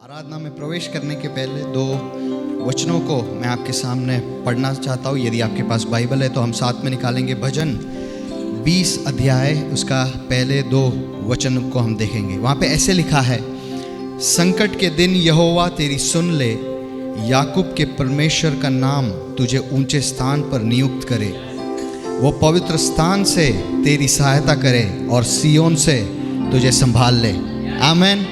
आराधना में प्रवेश करने के पहले दो वचनों को मैं आपके सामने पढ़ना चाहता हूँ। यदि आपके पास बाइबल है तो हम साथ में निकालेंगे। भजन 20 अध्याय उसका पहले दो वचन को हम देखेंगे। वहाँ पे ऐसे लिखा है, संकट के दिन यहोवा तेरी सुन ले, याकूब के परमेश्वर का नाम तुझे ऊंचे स्थान पर नियुक्त करे। वो पवित्र स्थान से तेरी सहायता करे और सियोन से तुझे संभाल ले। आमीन।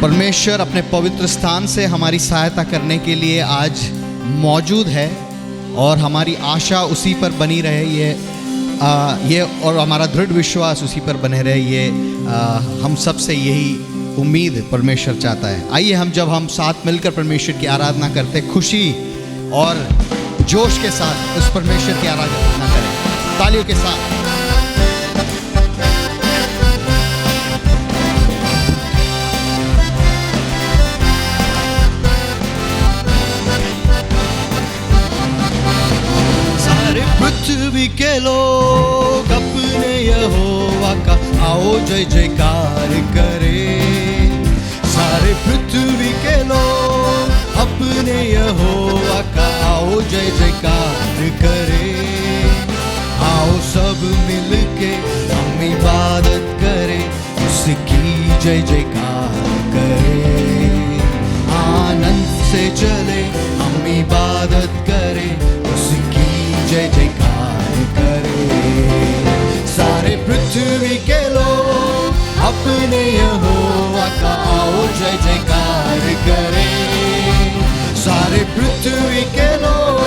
परमेश्वर अपने पवित्र स्थान से हमारी सहायता करने के लिए आज मौजूद है और हमारी आशा उसी पर बनी रहे, ये और हमारा दृढ़ विश्वास उसी पर बने रहे, ये हम सब से यही उम्मीद परमेश्वर चाहता है। आइए हम साथ मिलकर परमेश्वर की आराधना करते, खुशी और जोश के साथ उस परमेश्वर की आराधना करें, तालियों के साथ। पृथ्वी के लोग अपने यहोवा का आओ जय जयकार करे। सारे पृथ्वी के लोग अपने यहोवा का आओ जय जयकार करे। आओ सब मिलके हम इबादत करें, उसकी जय जयकार करें। आनंद से चले हम इबादत करें, उसकी जय जयकार करे। सारे पृथ्वी के लोग अपने यहोवा का आओ जय जयकार करे। सारे पृथ्वी के लोग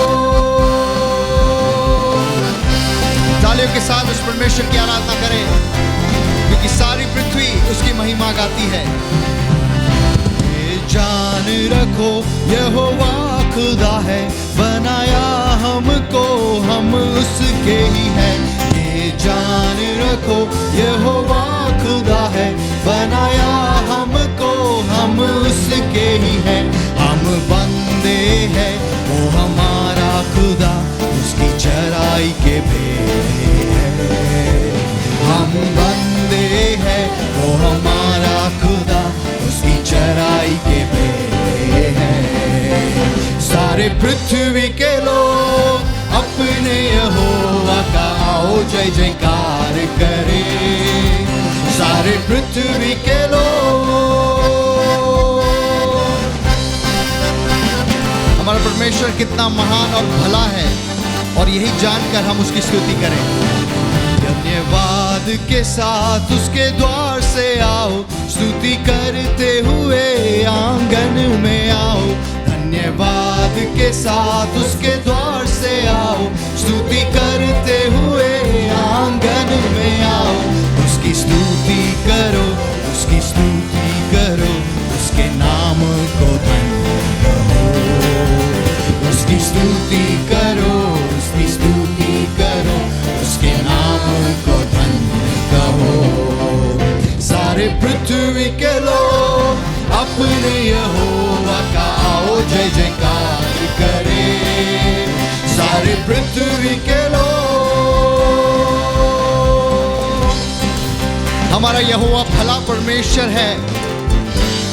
तालियों के साथ उस परमेश्वर की आराधना करें, क्योंकि सारी पृथ्वी उसकी महिमा गाती है। जान रखो यहोवा खुदा है, बनाया हमको हम उसके ही है। ये जान रखो यहोवा खुदा है, बनाया हमको हम उसके ही है। हम बंदे हैं वो हमारा खुदा, उसकी चराई के भेड़ है। हम बंदे हैं वो हमारा खुदा, उसकी चराई के भेड़ है। सारे पृथ्वी के लोग अपने यहोवा का आओ जय जयकार करे। सारे पृथ्वी के लोग। हमारा परमेश्वर कितना महान और भला है, और यही जानकर हम उसकी स्तुति करें। धन्यवाद के साथ उसके द्वार से आओ, स्तुति करते हुए आंगन में आओ। धन्यवाद के साथ उसके द्वार से आओ, स्तुति करते हुए आंगन में आओ। उसकी स्तुति करो, उसकी स्तुति करो, उसके नाम को धन्य कहो। उसकी स्तुति करो, उसकी स्तुति करो, उसके नाम को धन्य कहो। सारे पृथ्वी के लोग अपने यहोवा का आओ जय जयकार करे। सारे पृथ्वी के लोग। हमारा यहोवा भला परमेश्वर है,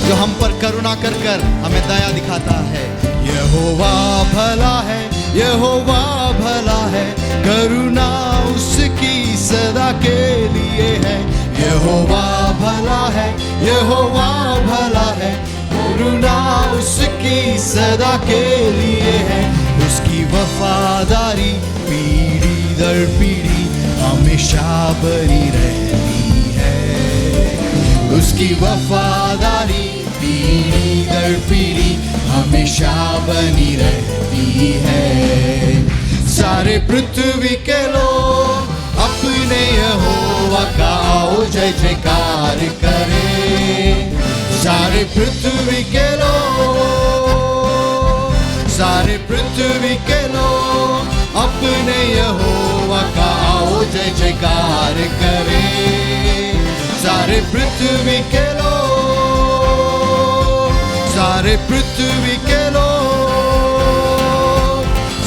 जो हम पर करुणा कर कर हमें दया दिखाता है। यहोवा भला है, यहोवा भला है, करुणा उसकी सदा के लिए है। यहोवा भला है, यहोवा भला है, करुणा उसकी सदा के लिए है। उसकी वफादारी पीढ़ी दर पीढ़ी हमेशा बनी रहती है। उसकी वफादारी पीढ़ी दर पीढ़ी हमेशा बनी रहती है। सारे पृथ्वी के लोग अपने यहोवा का आओ जय जयकार करे। सारे पृथ्वी के लोग। सारे पृथ्वी के लोग अपने यहोवा का आओ जय जयकार करे। सारे पृथ्वी के लोग। सारे पृथ्वी के लोग।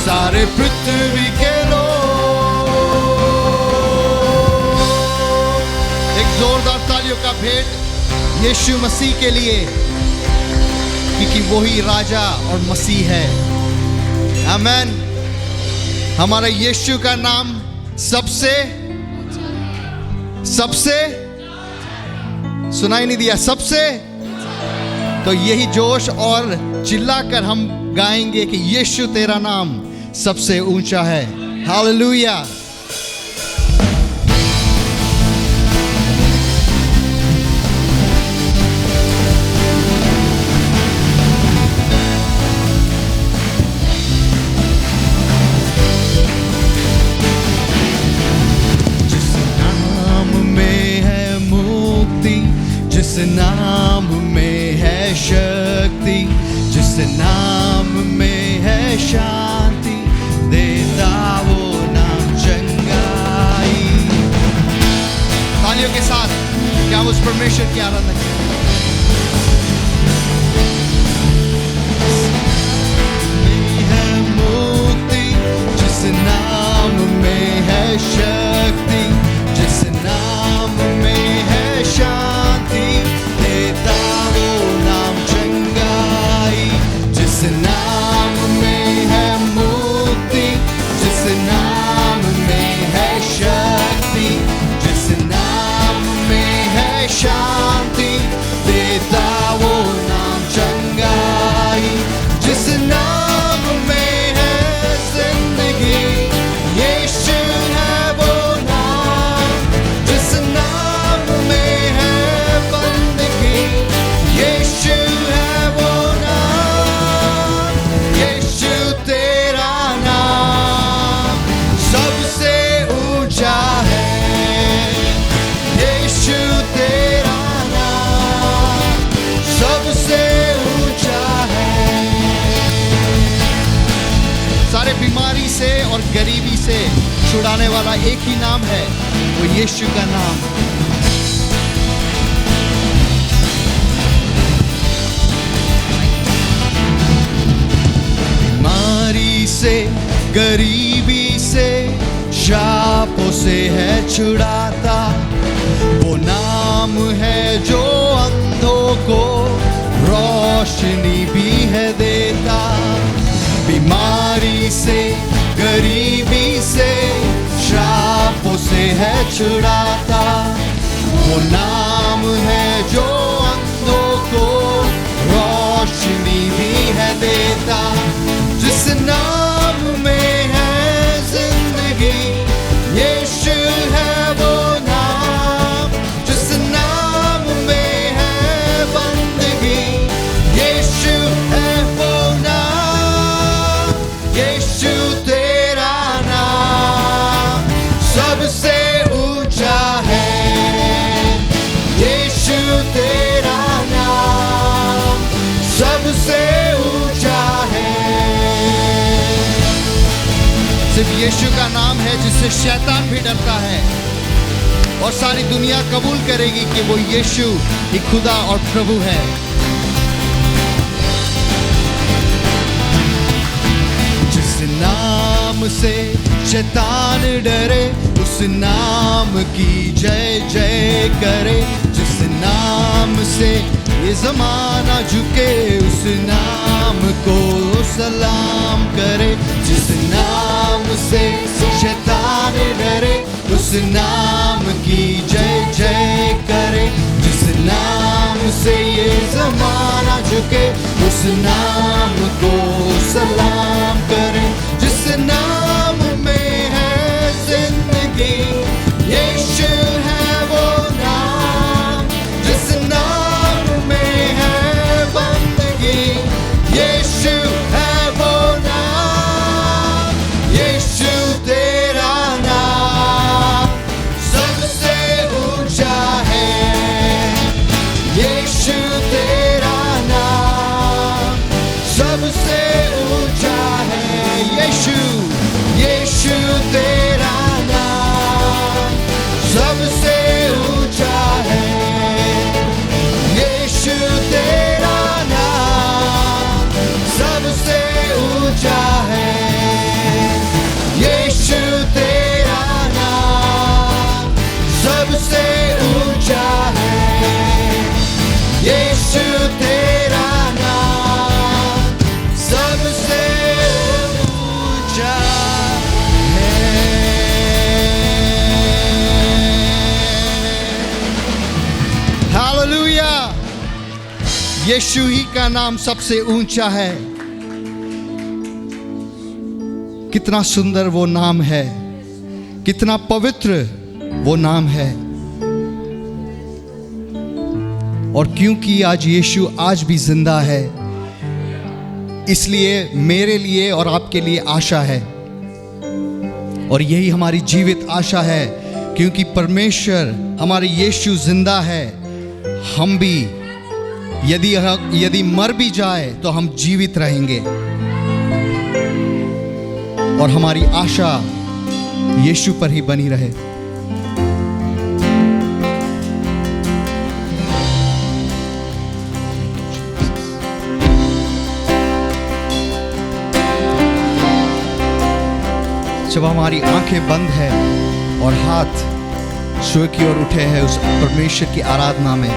सारे पृथ्वी के लोग। एक जोरदार तालियों का भेंट यीशु मसीह के लिए। क्योंकि वही राजा और मसीह है। आमेन। हमारा यीशु का नाम सबसे सुनाई नहीं दिया, सबसे। तो यही जोश और चिल्लाकर हम गाएंगे कि यीशु तेरा नाम सबसे ऊंचा है। हालेलुया। जिस नाम में है शक्ति, जिस नाम में है शांति, देता वो नाम चंगाई। तालियों के साथ क्या उस परमेश्वर की आराधना करें। है मुक्ति, जिस नाम में है शक्ति, जिस नाम में है शांति, देता वो नाम चंगाई। जिस नाम में है मुक्ति, जिस नाम में है शक्ति, जिस नाम में है शांति, देता वो नाम चंगाई। जिस नाम में है जिंदगी, यीशु है वो नाम। जिस नाम में है बंदगी, यीशु है वो नाम। यीशु तेरा नाम सबसे ऊंचा है। यीशु तेरा नाम सबसे ऊंचा है। सारे बीमारी से और गरीबी से छुड़ाने वाला एक ही नाम है, वो यीशु का नाम। बीमारी से, गरीबी से, शापों से है छुड़ाता। वो नाम है जो अंधों को रोशनी भी है देता। बीमारी से, गरीबी से, शापों से है छुड़ाता। वो नाम है जो अंधों को रोशनी भी है देता। जिस नाम में है जिंदगी, यीशु है वो नाम। जिस नाम में है बंदगी, यीशु है वो नाम। यीशु तेरा नाम सबसे ऊंचा है। यीशु तेरा नाम सबसे ऊंचा है। सिर्फ यीशु का नाम है जिससे शैतान भी डरता है, और सारी दुनिया कबूल करेगी कि वो यीशु ही खुदा और प्रभु है। जिस नाम से शैतान डरे, उस नाम की जय जय करे। जिस नाम से ये जमाना झुके, उस नाम को सलाम करे। जिस नाम से शैतान डरे, उस नाम की जय जय करे। जिस नाम से ये जमाना झुके, उस नाम को सलाम करे। जिस नाम में है जिंदगी, यीशु है वो नाम। जिस नाम में है बंदगी, यीशु है वो नाम। यीशु तेरा नाम सबसे ऊंचा है। यीशु तेरा नाम सबसे ऊंचा है। यीशु, यीशु तेरा नाम यीशु ही का नाम सबसे ऊंचा है। कितना सुंदर वो नाम है, कितना पवित्र वो नाम है। और क्योंकि आज यीशु आज भी जिंदा है, इसलिए मेरे लिए और आपके लिए आशा है। और यही हमारी जीवित आशा है, क्योंकि परमेश्वर हमारे यीशु जिंदा है। हम भी यदि मर भी जाए तो हम जीवित रहेंगे। और हमारी आशा यीशु पर ही बनी रहे। जब हमारी आंखें बंद है और हाथ स्वर्ग की ओर उठे हैं उस परमेश्वर की आराधना में,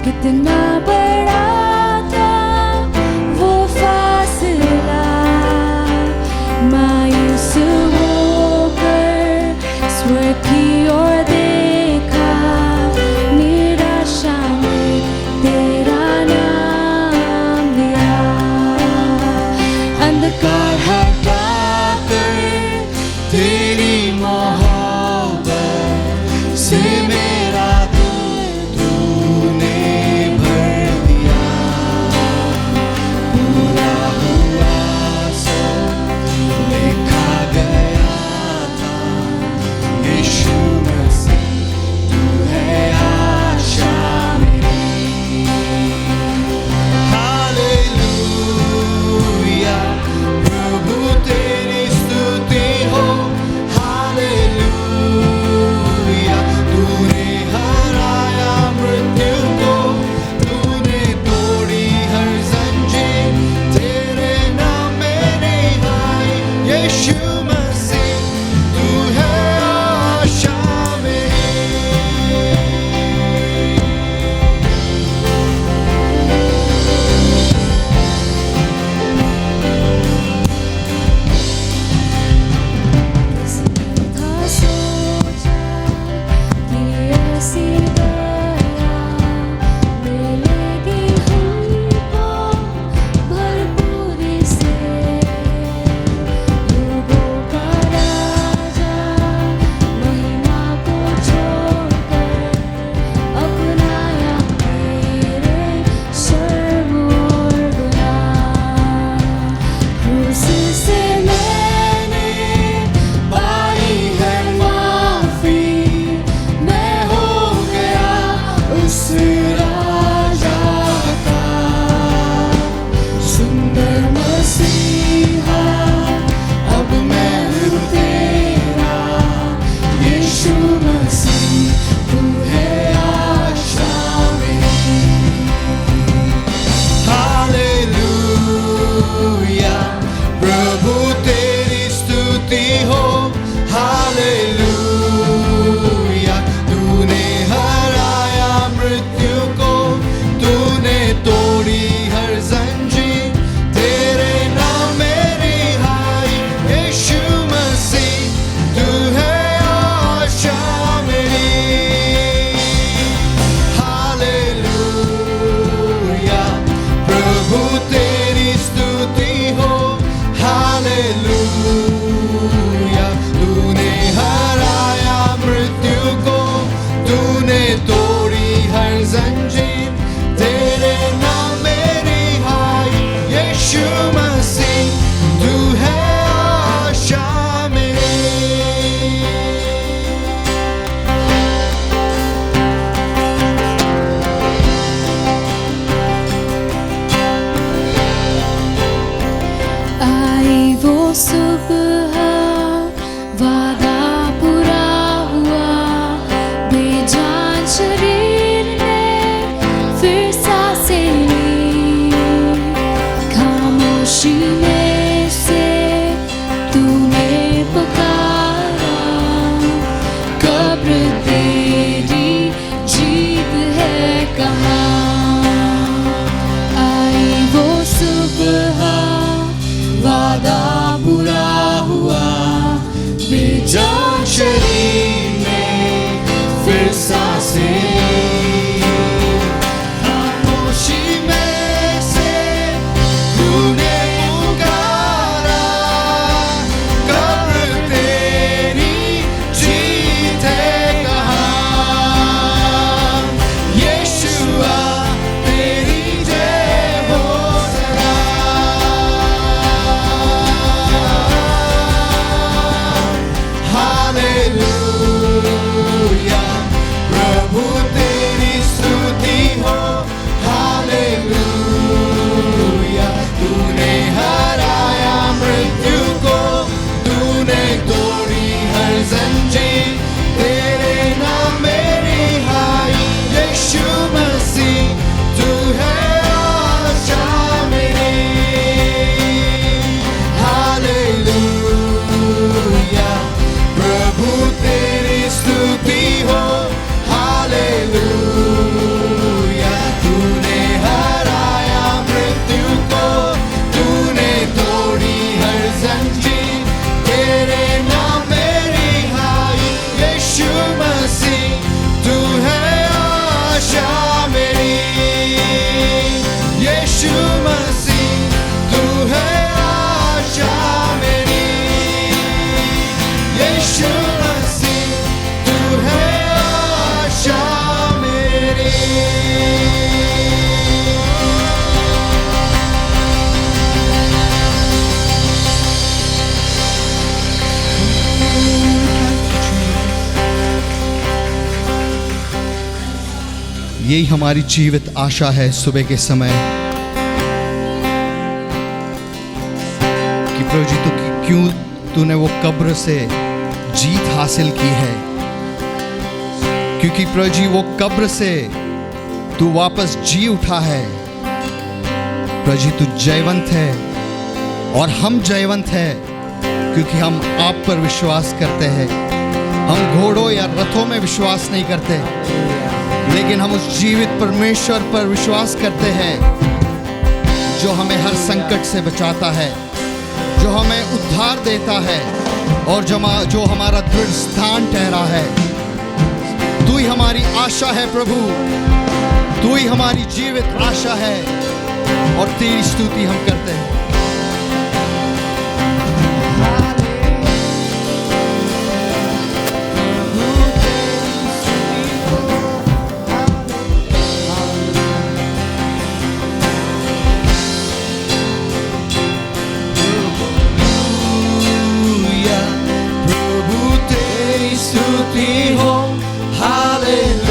कितना बड़ा था वो फासला, मायूस होकर स्वर्ग की ओर देखा, निराशा में तेरा नाम लिया। अंधकार हटाकर तेरी मोहब्बत से मेरा दिल तूने भर दिया। पूरा हुआ सब लिखा गया था, यीशु मसीह तू है आशा मेरी। हालेलुया, प्रभु तेरी स्तुति हो। हालेलुया, तूने हराया मृत्यु को, तूने तोड़ी हर जंजीर, तेरे नाम में रिहाई। यीशु मसीह तू है आशा मेरी। था सोचा कि ऐसी दया मिलेगी हमको भरपूरी से। युगों का राजा महिमा को छोड़कर अपनाया मेरे शर्म और गुनाह। क्रूस से मैंने पाई है माफी, मैं हो गया उस राजा का सुंदर मसीहा। अब मैं हूँ तेरा यीशु मसीह, तू है आशा मेरी। हालेलुया, प्रभु तेरी स्तुति हो। हालेलुया, तूने हराया मृत्यु को, तूने तोड़ी हर जंजीर, तेरे नाम में रिहाई। यीशु मसीह तू है आशा मेरी। हालेलुया, प्रभु तेरी स्तुति हो। हालेलुया, तूने हराया मृत्यु को, तूने तोड़ी हर जंजीर, तेरे नाम में रिहाई। यीशु मसीह तू है आशा मेरी। आई वो सुबह, वादा पूरा हुआ, बेजान शरीर ने फिर सांसें ली। खामोशी में से तूने पुकारा, कब्र तेरी जीत है कहाँ। आई वो सुबह, हराया मृत्यु को, तूने तोड़ी हर जंजीर, तेरे नाम में रिहाई। यीशु मसीह तू है आशा मेरी। हालेलुया, प्रभु तेरी स्तुति हो। हालेलुया, तूने हराया मृत्यु को, तूने तोड़ी हर जंजीर, तेरे नाम में रिहाई। यीशु मसीह तू है आशा मेरी। यीशु मसीह तू है आशा मेरी। यीशु मसीह तू है आशा मेरी। यही हमारी जीवित आशा है सुबह के समय कि प्रभु जी क्यों तूने वो कब्र से जीत हासिल की है, क्योंकि प्रभु जी वो कब्र से तू वापस जी उठा है। प्रभु जी तू जयवंत है और हम जयवंत है क्योंकि हम आप पर विश्वास करते हैं। हम घोड़ों या रथों में विश्वास नहीं करते, लेकिन हम उस जीवित परमेश्वर पर विश्वास करते हैं जो हमें हर संकट से बचाता है, जो हमें उद्धार देता है और जो हमारा दृढ़ स्थान ठहरा है। तू ही हमारी आशा है प्रभु, तू ही हमारी जीवित आशा है और तेरी स्तुति हम करते हैं।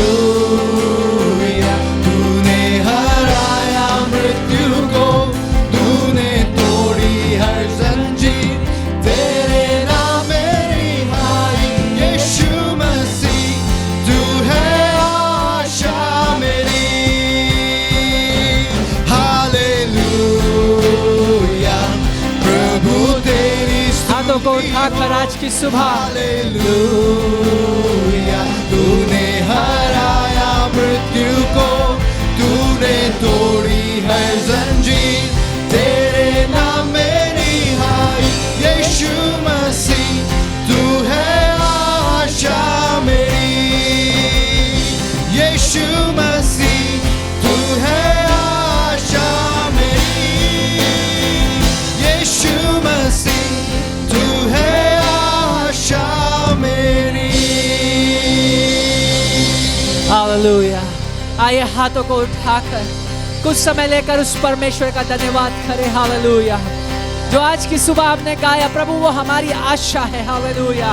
हालेलुया, तूने हराया मृत्यु को, तूने तोड़ी हर जंजीर, तेरे नाम में रिहाई। यीशु मसीह तू है आशा मेरी। हालेलुया, प्रभु तेरी हाथों को उठाकर आज की सुबह हालेलुया, तूने हराया मृत्यु को, तूने तोड़ी है जंजीर, तेरे नाम में रिहाई। यीशु मसीह तू है आशा मेरी। यीशु मसीह तू है आशा मेरी। यीशु मसीह तू है आशा मेरी। हालेलुया। आइए हाथों को उठाकर कुछ समय लेकर उस परमेश्वर का धन्यवाद करें। हालेलुया, जो आज की सुबह आपने गाया प्रभु वो हमारी आशा है। हालेलुया,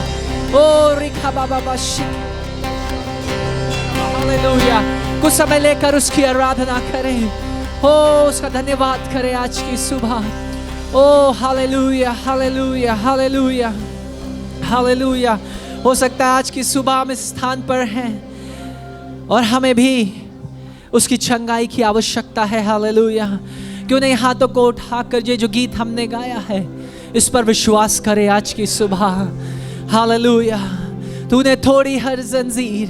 ओ रिखा बाबा बाशी। हालेलुया, कुछ समय लेकर उसकी आराधना करें, ओ उसका धन्यवाद करें आज की सुबह। ओ हालेलुया, हालेलुया, हालेलुया, हालेलुया। हो सकता है आज की सुबह हम इस स्थान पर हैं और हमें भी उसकी चंगाई की आवश्यकता है। हालेलुया, क्यों नहीं हाथों को उठाकर ये जो गीत हमने गाया है इस पर विश्वास करें आज की सुबह। हालेलुया, तूने तोड़ी हर जंजीर,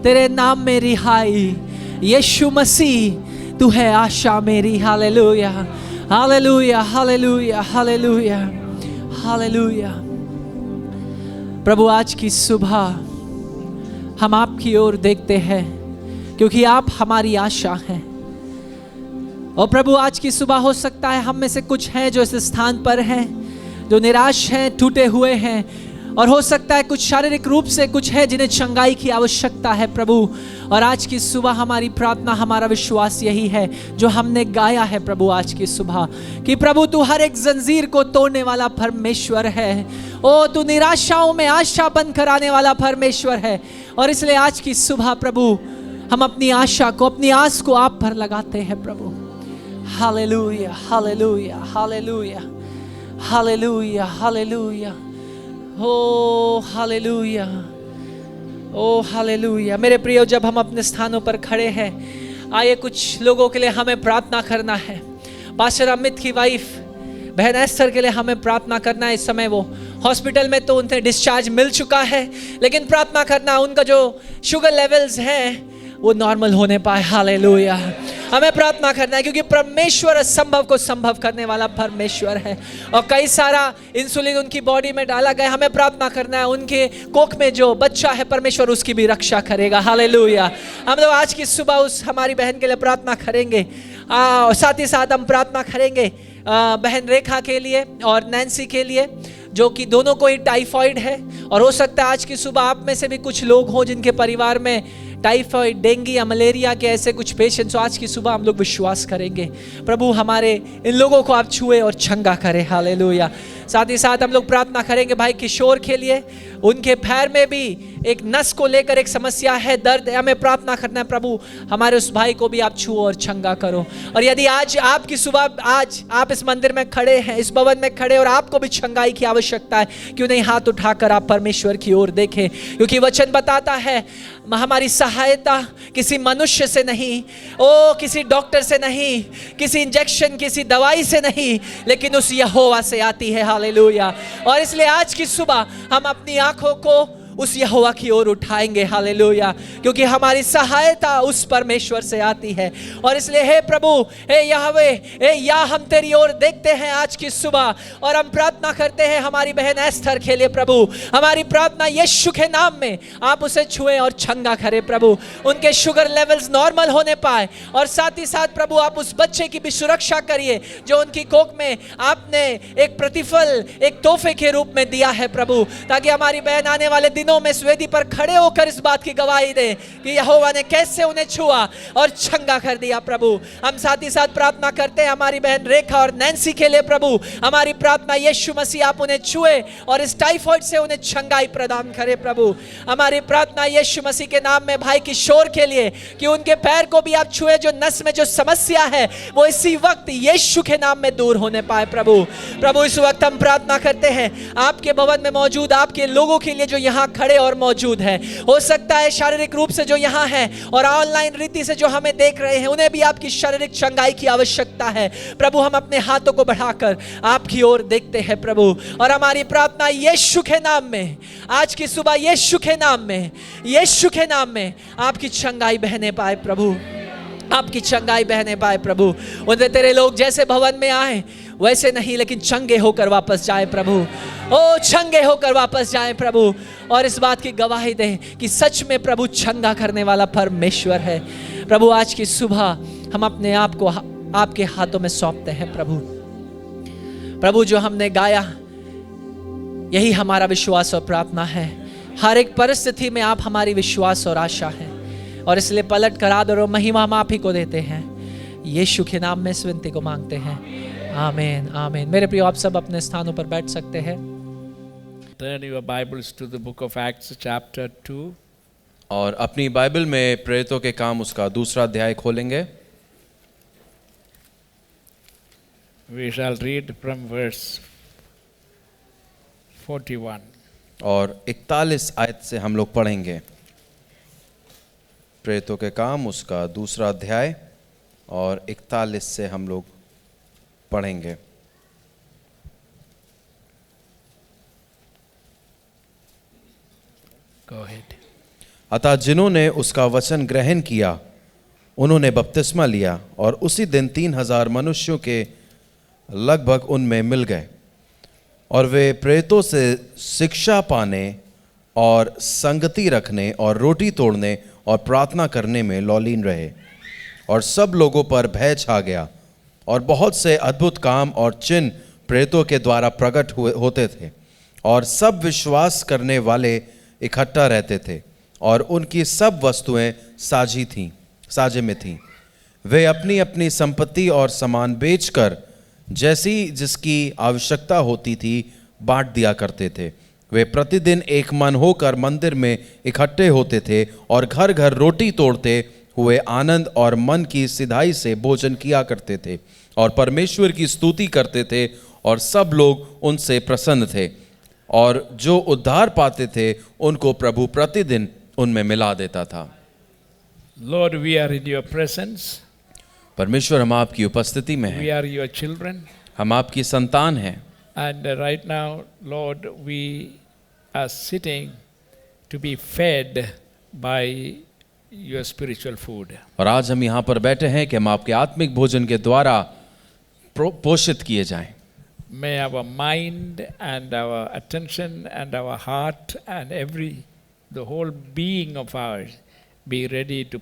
तेरे नाम में रिहाई। यीशु मसीह तू है आशा मेरी। Hallelujah, hallelujah, hallelujah, hallelujah, hallelujah. प्रभु आज की सुबह हम आपकी ओर देखते हैं क्योंकि आप हमारी आशा हैं। और प्रभु आज की सुबह हो सकता है हम में से कुछ हैं जो इस स्थान पर हैं, जो निराश हैं, टूटे हुए हैं, और हो सकता है कुछ शारीरिक रूप से कुछ है जिन्हें चंगाई की आवश्यकता है प्रभु। और आज की सुबह हमारी प्रार्थना, हमारा विश्वास यही है जो हमने गाया है प्रभु आज की सुबह, कि प्रभु तू हर एक जंजीर को तोड़ने वाला परमेश्वर है। ओ तू निराशाओं में आशा बंद कराने वाला परमेश्वर है। और इसलिए आज की सुबह प्रभु हम अपनी आशा को, अपनी आस को आप पर लगाते हैं प्रभु। Hallelujah, hallelujah, hallelujah, hallelujah, hallelujah. Oh, hallelujah. Oh, hallelujah. मेरे प्रियो, जब हम अपने स्थानों पर खड़े हैं, आइए कुछ लोगों के लिए हमें प्रार्थना करना है। पास्टर अमित की वाइफ बहन एस्थर के लिए हमें प्रार्थना करना है। इस समय वो हॉस्पिटल में, तो उन्हें डिस्चार्ज मिल चुका है, लेकिन प्रार्थना करना उनका जो शुगर लेवल्स हैं वो नॉर्मल होने पाए। हालेलुया। हमें प्रार्थना करना है, क्योंकि परमेश्वर असंभव को संभव करने वाला परमेश्वर है। और कई सारा इंसुलिन उनकी बॉडी में डाला गया। हमें प्रार्थना करना है, उनके कोख में जो बच्चा है परमेश्वर उसकी भी रक्षा करेगा। हालेलुया। हम लोग आज की सुबह उस हमारी बहन के लिए प्रार्थना करेंगे। और साथ ही साथ हम प्रार्थना करेंगे बहन रेखा के लिए और नैन्सी के लिए, जो कि दोनों को ही टाइफॉइड है। और हो सकता है आज की सुबह आप में से भी कुछ लोग हों जिनके परिवार में टाइफॉइड, डेंगू या मलेरिया के ऐसे कुछ पेशेंट्स। आज की सुबह हम लोग विश्वास करेंगे प्रभु हमारे इन लोगों को आप छुए और चंगा करें। हालेलुया। साथ ही साथ हम लोग प्रार्थना करेंगे भाई किशोर के लिए। उनके पैर में भी एक नस को लेकर एक समस्या है, दर्द है। हमें प्रार्थना करना है प्रभु हमारे उस भाई को भी आप छुओ और चंगा करो। और यदि आज आपकी सुबह, आज आप इस मंदिर में खड़े हैं, इस भवन में खड़े, और आपको भी चंगाई की आवश्यकता है, क्यों नहीं हाथ उठाकर आप परमेश्वर की ओर देखें। क्योंकि वचन बताता है हमारी सहायता किसी मनुष्य से नहीं, ओ किसी डॉक्टर से नहीं, किसी इंजेक्शन, किसी दवाई से नहीं, लेकिन उस यहोवा से आती है। हालेलुया। और इसलिए आज की सुबह हम अपनी आंखों को उस यहोवा की ओर उठाएंगे। हालेलुया। क्योंकि हमारी सहायता उस परमेश्वर से आती है। और इसलिए हे प्रभु, हे यहोवे, हे या हम तेरी ओर देखते हैं आज की सुबह, और हम प्रार्थना करते हैं हमारी बहन एस्थर के लिए। प्रभु हमारी प्रार्थना यीशु के नाम में आप उसे छुएं और चंगा करें प्रभु, उनके शुगर लेवल्स नॉर्मल होने पाए। और साथ ही साथ प्रभु आप उस बच्चे की भी सुरक्षा करिए जो उनकी कोख में आपने एक प्रतिफल, एक तोहफे के रूप में दिया है प्रभु, ताकि हमारी बहन आने वाले दिनों में इस वेदी पर खड़े होकर इस बात की गवाही दे कि यहोवा ने कैसे उन्हें छुआ और चंगा कर दिया। प्रभु हम साथ ही साथ प्रार्थना करते हैं हमारी बहन रेखा और नैन्सी के लिए। प्रभु हमारी प्रार्थना यीशु मसीह आप उन्हें छुए और इस टाइफॉइड से उन्हें चंगाई प्रदान करें। प्रभु हमारी प्रार्थना यीशु मसीह के नाम में भाई किशोर के लिए, कि उनके पैर को भी आप छुए, जो नस में जो समस्या है वो इसी वक्त यीशु के नाम में दूर होने पाए। प्रभु इस वक्त हम प्रार्थना करते हैं आपके भवन में मौजूद आपके लोगों के लिए जो यहाँ खड़े और मौजूद है। हो सकता है शारीरिक रूप से जो यहाँ है और ऑनलाइन रीति से जो हमें देख रहे हैं, उन्हें भी आपकी शारीरिक चंगाई की आवश्यकता है। प्रभु हम अपने हाथों को बढ़ाकर आपकी ओर देखते हैं प्रभु, और हमारी प्रार्थना यीशु के नाम में आज की सुबह, यीशु के नाम में, यीशु के नाम में आपकी चंगाई बहने पाए प्रभु, आपकी चंगाई बहने पाए प्रभु। उन्हें तेरे लोग जैसे भवन में आए वैसे नहीं, लेकिन चंगे होकर वापस जाए प्रभु। ओ चंगे होकर वापस जाए प्रभु, और इस बात की गवाही दें कि सच में प्रभु चंगा करने वाला परमेश्वर है। प्रभु आज की सुबह हम अपने आप को आपके हाथों में सौंपते हैं प्रभु जो हमने गाया यही हमारा विश्वास और प्रार्थना है। हर एक परिस्थिति में आप हमारी विश्वास और आशा है, और इसलिए पलट कर आदर और महिमा हम आप ही को देते हैं। यीशु के नाम में इस विनती को मांगते हैं, आमीन आमीन। मेरे प्रिय आप सब अपने स्थानों पर बैठ सकते हैं। Turn your Bibles to the book of Acts chapter 2. और अपनी बाइबल में प्रेरितों के काम उसका दूसरा अध्याय खोलेंगे। We shall read from verse 41. और 41 आयत से हम लोग पढ़ेंगे। प्रेरितों के काम उसका दूसरा अध्याय और 41 से हम लोग पढ़ेंगे। Go ahead. अतः जिन्होंने उसका वचन ग्रहण किया उन्होंने बपतिस्मा लिया, और उसी दिन 3000 मनुष्यों के लगभग उनमें मिल गए, और वे प्रेरितों से शिक्षा पाने और संगति रखने और रोटी तोड़ने और प्रार्थना करने में लौलीन रहे। और सब लोगों पर भय छा गया, और बहुत से अद्भुत काम और चिन्ह प्रेरितों के द्वारा प्रकट होते थे, और सब विश्वास करने वाले इकट्ठा रहते थे, और उनकी सब वस्तुएं साझे में थीं। वे अपनी अपनी संपत्ति और सामान बेचकर जैसी जिसकी आवश्यकता होती थी बांट दिया करते थे। वे प्रतिदिन एक मन होकर मंदिर में इकट्ठे होते थे और घर घर रोटी तोड़ते हुए आनंद और मन की सिधाई से भोजन किया करते थे और परमेश्वर की स्तुति करते थे और सब लोग उनसे प्रसन्न थे और जो उद्धार पाते थे उनको प्रभु प्रतिदिन उनमें मिला देता था। Lord, we are in your presence. परमेश्वर, हम आपकी उपस्थिति में We हैं, are your children. हम आपकी संतान हैं And right now, Lord, we are sitting to be fed by your spiritual food. और आज हम यहाँ पर बैठे हैं कि हम आपके आत्मिक भोजन के द्वारा पोषित किए जाएं। May our mind and our attention and our heart and the whole being of ours be ready to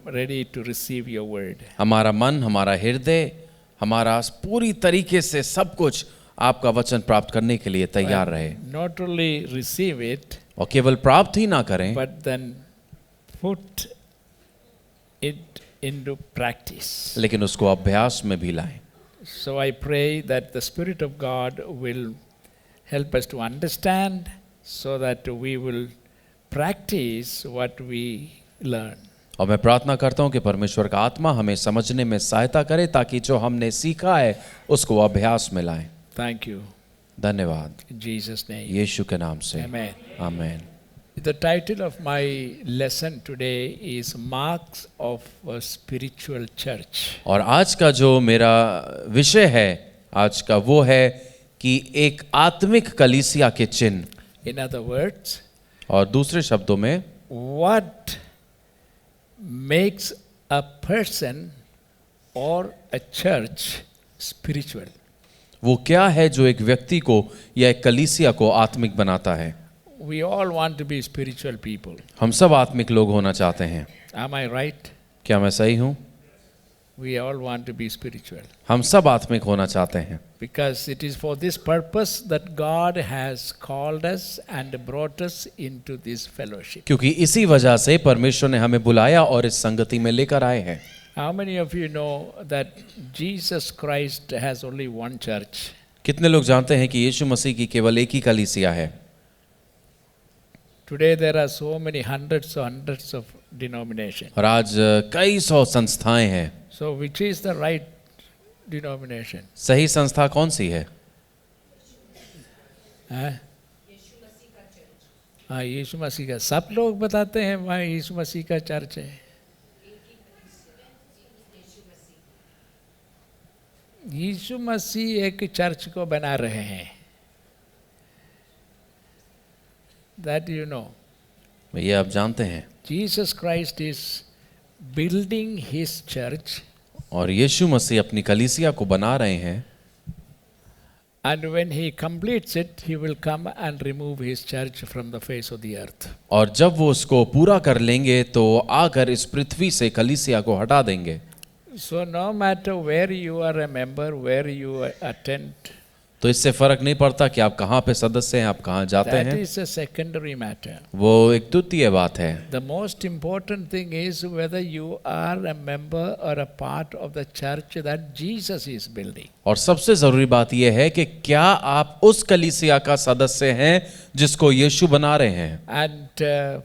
ready to receive your word. हमारा मन, हमारा हृदय, हमारा पूरी तरीके से सब कुछ आपका वचन प्राप्त करने के लिए तैयार रहे Not only receive it, और केवल प्राप्त ही ना करें but then put it into practice. लेकिन उसको अभ्यास में भी लाएं। So I pray that the Spirit of God will help us to understand so that we will practice what we learn. और मैं प्रार्थना करता हूँ कि परमेश्वर का आत्मा हमें समझने में सहायता करे ताकि जो हमने सीखा है उसको अभ्यास में लाएं। Thank you. धन्यवाद In Jesus' name. यीशु के नाम से Amen. आमीन। The title of my lesson today is Marks of a Spiritual Church. और आज का जो मेरा विषय है आज का वो है कि एक आत्मिक कलीसिया के चिन्ह। In other words, और दूसरे शब्दों में what makes a person or a church spiritual? वो क्या है जो एक व्यक्ति को या एक कलीसिया को आत्मिक बनाता है। We all want to be spiritual people. हम सब आत्मिक लोग होना चाहते हैं। Am I right? क्या मैं सही हूँ? We all want to be spiritual. हम सब आत्मिक होना चाहते हैं Because it is for this purpose that God has called us and brought us into this fellowship. क्योंकि इसी वजह से परमेश्वर ने हमें बुलाया और इस संगति में लेकर आए हैं। How many of you know that Jesus Christ has only one church? कितने लोग जानते हैं कि यीशु मसीह की केवल एक ही कलीसिया है। Today there are so many hundreds of denominations. और आज कई सौ संस्थाएं हैं। So which is the right denomination? सही संस्था कौन सी है? हाँ, यीशु मसीह का। सब लोग बताते हैं वहाँ यीशु मसीह का चर्च है। यीशु मसीह एक चर्च को बना रहे हैं। That you know. ये आप जानते हैं। Jesus Christ is building his church. और यीशु मसीह अपनी कलीसिया को बना रहे हैं। And when he completes it, he will come and remove his church from the face of the earth. और जब वो उसको पूरा कर लेंगे तो आकर इस पृथ्वी से कलीसिया को हटा देंगे। So no matter where you are a member, where you attend, तो इससे फर्क नहीं पड़ता कि आप कहाँ पे सदस्य हैं, आप कहाँ जाते that हैं, is a secondary matter. वो एक द्वितीय बात है। The most important thing is whether you are a member or a part of the church that Jesus is building. और सबसे जरूरी बात यह है कि क्या आप उस कलीसिया का सदस्य हैं जिसको यीशु बना रहे हैं। And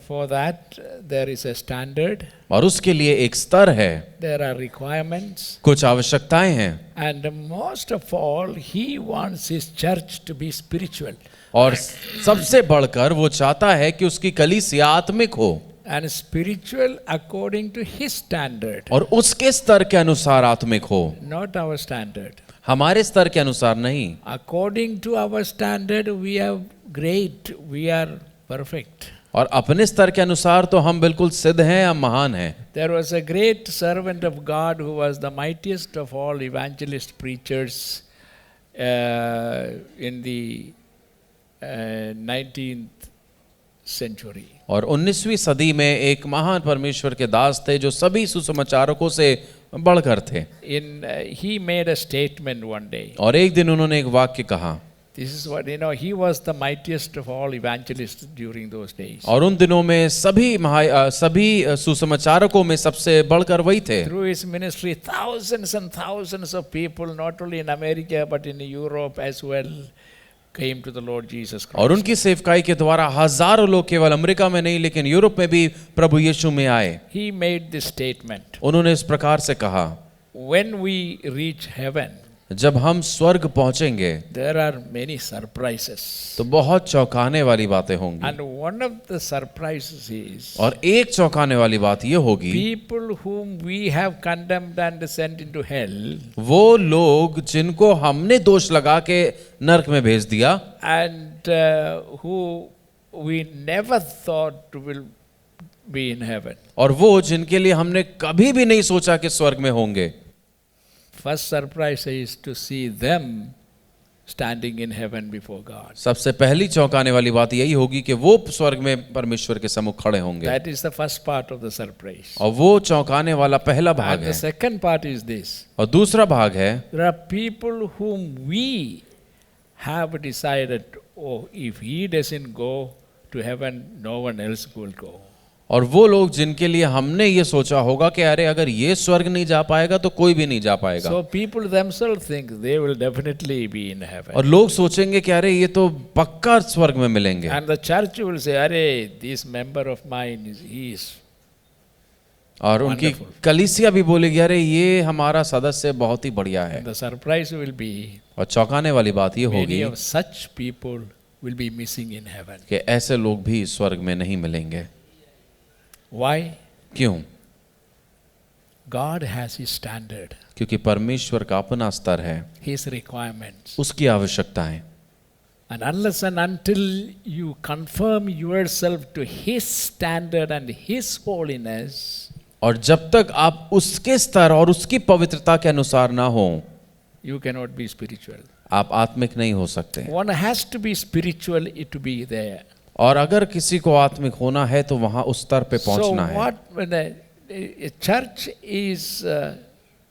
for that there is a standard. और उसके लिए एक स्तर है, There are requirements. कुछ आवश्यकताएं हैं। And most of all, he wants his church to be spiritual. और सबसे बढ़कर वो चाहता है कि उसकी कलीसिया आत्मिक हो And spiritual according to his standard, और उसके स्तर के अनुसार आत्मिक हो, not our standard. हमारे स्तर के अनुसार नहीं। According to our standard, we are great, we are perfect. और अपने स्तर के अनुसार तो हम बिल्कुल सिद्ध हैं, हम महान हैं। There was a great servant of God who was the mightiest of all evangelist preachers in the 19th century. और 19वीं सदी में एक महान परमेश्वर के दास थे जो सभी सुसमाचारकों से बढ़कर थे। He made a statement one day. और एक दिन उन्होंने एक वाक्य कहा। This is what, he was the mightiest of all evangelists during those days. और उन दिनों में सभी सुसमाचारकों में सबसे बढ़कर वही थे। Through his ministry, thousands and thousands of people, not only in America but in Europe as well, came to the Lord Jesus Christ. और उनकी सेवकाई के द्वारा हजारों लोग केवल अमेरिका में नहीं लेकिन यूरोप में भी प्रभु यीशु में आए। He made this statement. उन्होंने इस प्रकार से कहा, When we reach heaven, जब हम स्वर्ग पहुंचेंगे there are many surprises. तो बहुत चौंकाने वाली बातें होंगी। And one of the surprises is और एक चौंकाने वाली बात ये होगी, people whom we have condemned and sent into hell, वो लोग जिनको हमने दोष लगा के नरक में भेज दिया and who we never thought will be in heaven. और वो जिनके लिए हमने कभी भी नहीं सोचा कि स्वर्ग में होंगे। First surprise is to see them standing in heaven before God. सबसे पहली चौंकाने वाली बात यही होगी कि वो स्वर्ग में परमेश्वर के सम्मुख खड़े होंगे। That is the first part of the surprise. और वो चौंकाने वाला पहला भाग And the है। second part is this. और दूसरा भाग है, There are people whom we have decided, oh, if he doesn't go to heaven, no one else will go. और वो लोग जिनके लिए हमने ये सोचा होगा कि अरे अगर ये स्वर्ग नहीं जा पाएगा तो कोई भी नहीं जा पाएगा। So people themselves think they will definitely be in heaven. और लोग सोचेंगे कि अरे ये तो पक्का स्वर्ग में मिलेंगे। And the church will say, अरे this member of mine he is और उनकी Wonderful. कलीसिया भी बोलेगी, अरे ये हमारा सदस्य बहुत ही बढ़िया है। The surprise will be और चौंकाने वाली बात ये many होगी of such people will be missing in heaven. कि ऐसे लोग भी स्वर्ग में नहीं मिलेंगे। Why? क्यों? God has his standard, क्योंकि परमेश्वर का अपना स्तर है, his requirements. उसकी आवश्यकताएं। And unless and until you conform yourself to his standard and his holiness, और जब तक आप उसके स्तर और उसकी पवित्रता के अनुसार ना हो, you cannot be spiritual. आप आत्मिक नहीं हो सकते। One has to be spiritual to be there. और अगर किसी को आत्मिक होना है तो वहां उस स्तर पे So पहुंचना है। what when a church is a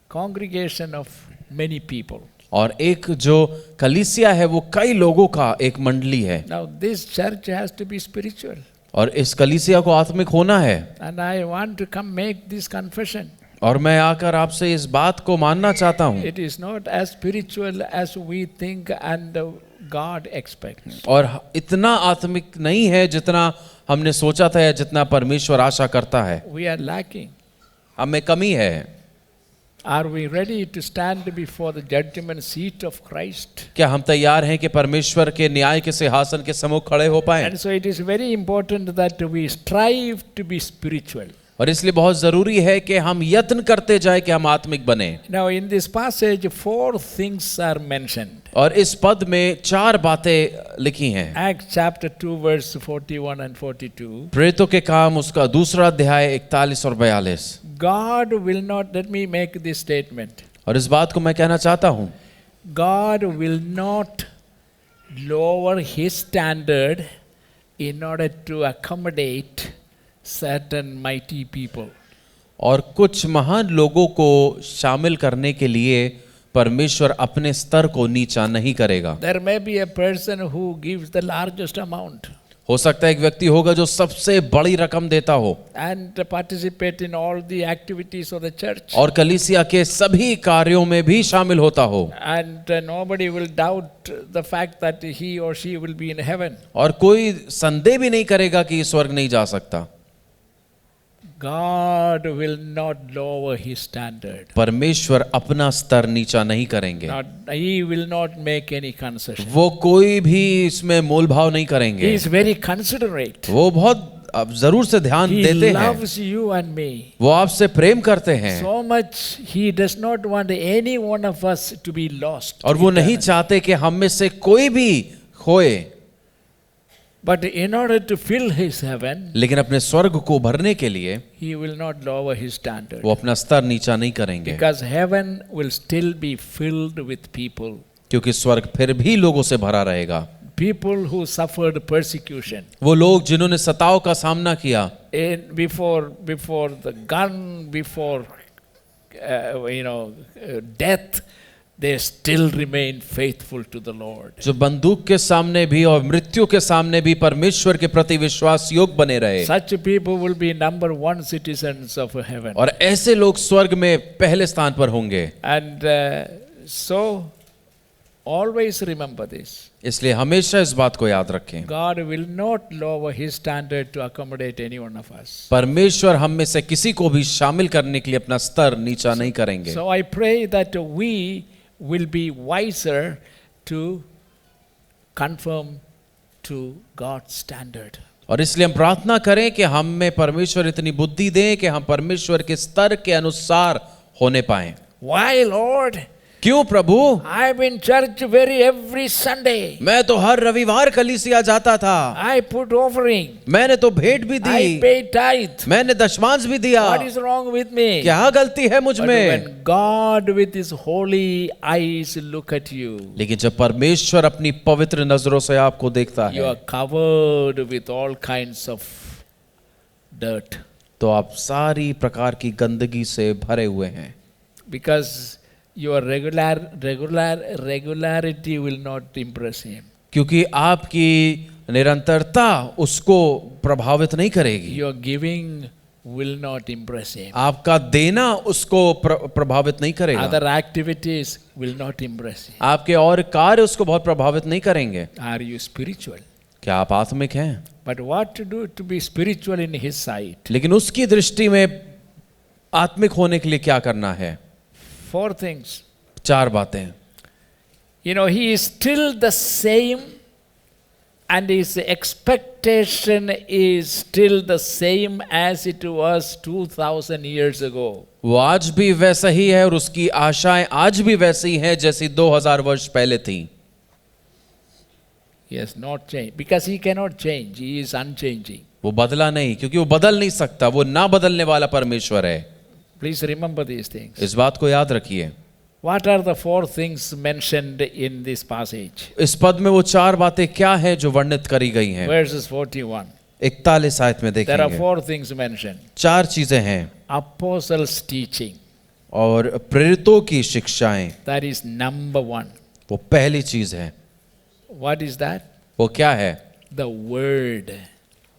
congregation of many people. और एक जो कलीसिया है वो कई लोगों का एक मंडली है। Now this church has to be spiritual. और इस कलीसिया को आत्मिक होना है। And I want to come make this confession. और मैं आकर आपसे इस बात को मानना चाहता हूँ। It is not as spiritual as we think and God expects. और इतना आत्मिक नहीं है जितना हमने सोचा था या जितना परमेश्वर आशा करता है। We are lacking. हमें कमी है। Are we ready to stand before the judgment seat of Christ? क्या हम तैयार हैं कि परमेश्वर के न्याय के सिंहासन के सम्मुख खड़े हो पाएं? And so it is very important that we strive to be spiritual. और इसलिए बहुत जरूरी है कि हम यत्न करते जाएं कि हम आत्मिक बने। Now in this passage 4 things are mentioned. और इस पद में 4 बातें लिखी हैं। Acts chapter 2 verse 41 and 42. प्रेरितों के काम उसका दूसरा अध्याय 41 और 42। God will not, let me make this statement. और इस बात को मैं कहना चाहता हूं, God will not lower his standard in order to accommodate certain mighty people. और कुछ महान लोगों को शामिल करने के लिए परमेश्वर अपने स्तर को नीचा नहीं करेगा। There may be a person who gives the largest amount हो सकता है एक व्यक्ति होगा जो सबसे बड़ी रकम देता हो and participate in all the activities of the church. और कलीसिया के सभी कार्यों में भी शामिल होता हो, And nobody will doubt the fact that he or she will be in heaven. और कोई संदेह भी नहीं करेगा कि स्वर्ग नहीं जा सकता। God will not lower his standard. परमेश्वर अपना स्तर नीचा नहीं करेंगे। Not, he will not make any concession. वो कोई भी इसमें मोल भाव नहीं He करेंगे। is very considerate. वो बहुत अब जरूर से ध्यान He देते हैं। loves you and me. वो आपसे प्रेम करते हैं So much he does not want any one of us to be lost. और वो नहीं चाहते कि हम में से कोई भी खोए, But in order to fill his heaven, लेकिन अपने स्वर्ग को भरने के लिए he will not lower his standard. वो अपना स्तर नीचा नहीं करेंगे, Because heaven will still be filled with people. क्योंकि स्वर्ग फिर भी लोगों से भरा रहेगा। People who suffered persecution. वो लोग जिन्होंने सताव का सामना किया, Before the gun, before death, they still remain faithful to the Lord. जो बंदूक के सामने भी और मृत्यु के सामने भी परमेश्वर के प्रति विश्वास योग बने रहे, Such people will be number 1 citizens of heaven. और ऐसे लोग स्वर्ग में पहले स्थान पर होंगे। And so Always remember this. इसलिए हमेशा इस बात को याद रखें, God will not lower his standard to accommodate any one of us. परमेश्वर हम में से किसी को भी शामिल करने के लिए अपना स्तर नीचा नहीं करेंगे। So I pray that we will be wiser to conform to God's standard. और इसलिए हम प्रार्थना करें कि हम में परमेश्वर इतनी बुद्धि दें कि हम परमेश्वर के स्तर के अनुसार होने पाएं। Why, Lord? क्यों प्रभु? I'm in church every Sunday. मैं तो हर रविवार कलीसिया जाता था, I put offering. मैंने तो भेंट भी I दी, pay tithe. मैंने दशमांश भी दिया। What is wrong with me? क्या गलती है मुझ But में? when God with his holy eyes look at you, लेकिन जब परमेश्वर अपनी पवित्र नजरों से आपको देखता you है, are covered with all kinds of dirt. तो आप सारी प्रकार की गंदगी से भरे हुए हैं, Because your regularity will not impress him. क्योंकि आपकी निरंतरता उसको प्रभावित नहीं करेगी, Your giving will not impress him. आपका देना उसको प्रभावित नहीं करेगा, Other activities will not impress him. आपके और कार्य उसको बहुत प्रभावित नहीं करेंगे। Are you spiritual? क्या आप आत्मिक हैं? But what to do to be spiritual in his sight? लेकिन उसकी दृष्टि में आत्मिक होने के लिए क्या करना है? 4 things. 4 बातें। You know, he is still the same and his expectation is still the same as it was 2000 years ago. वो आज भी वैसा ही है और उसकी आशाएं आज भी वैसी हैं जैसी 2000 वर्ष पहले थी। He has not changed because he cannot change. He is unchanging. वो बदला नहीं, क्योंकि वो बदल नहीं सकता, वो ना बदलने वाला परमेश्वर है। Please remember these things. इस बात को याद रखिए। What are the 4 things mentioned in this passage? इस पद में वो 4 बातें क्या है जो वर्णित करी गई हैं? Verses 41. 41 आयत में There are देखेंगे। 4 things mentioned. 4 चीजें हैं, Apostles' teaching. और प्रेरितों की शिक्षाएं, That is number 1. वो पहली चीज है। What is that? वो क्या है? The word.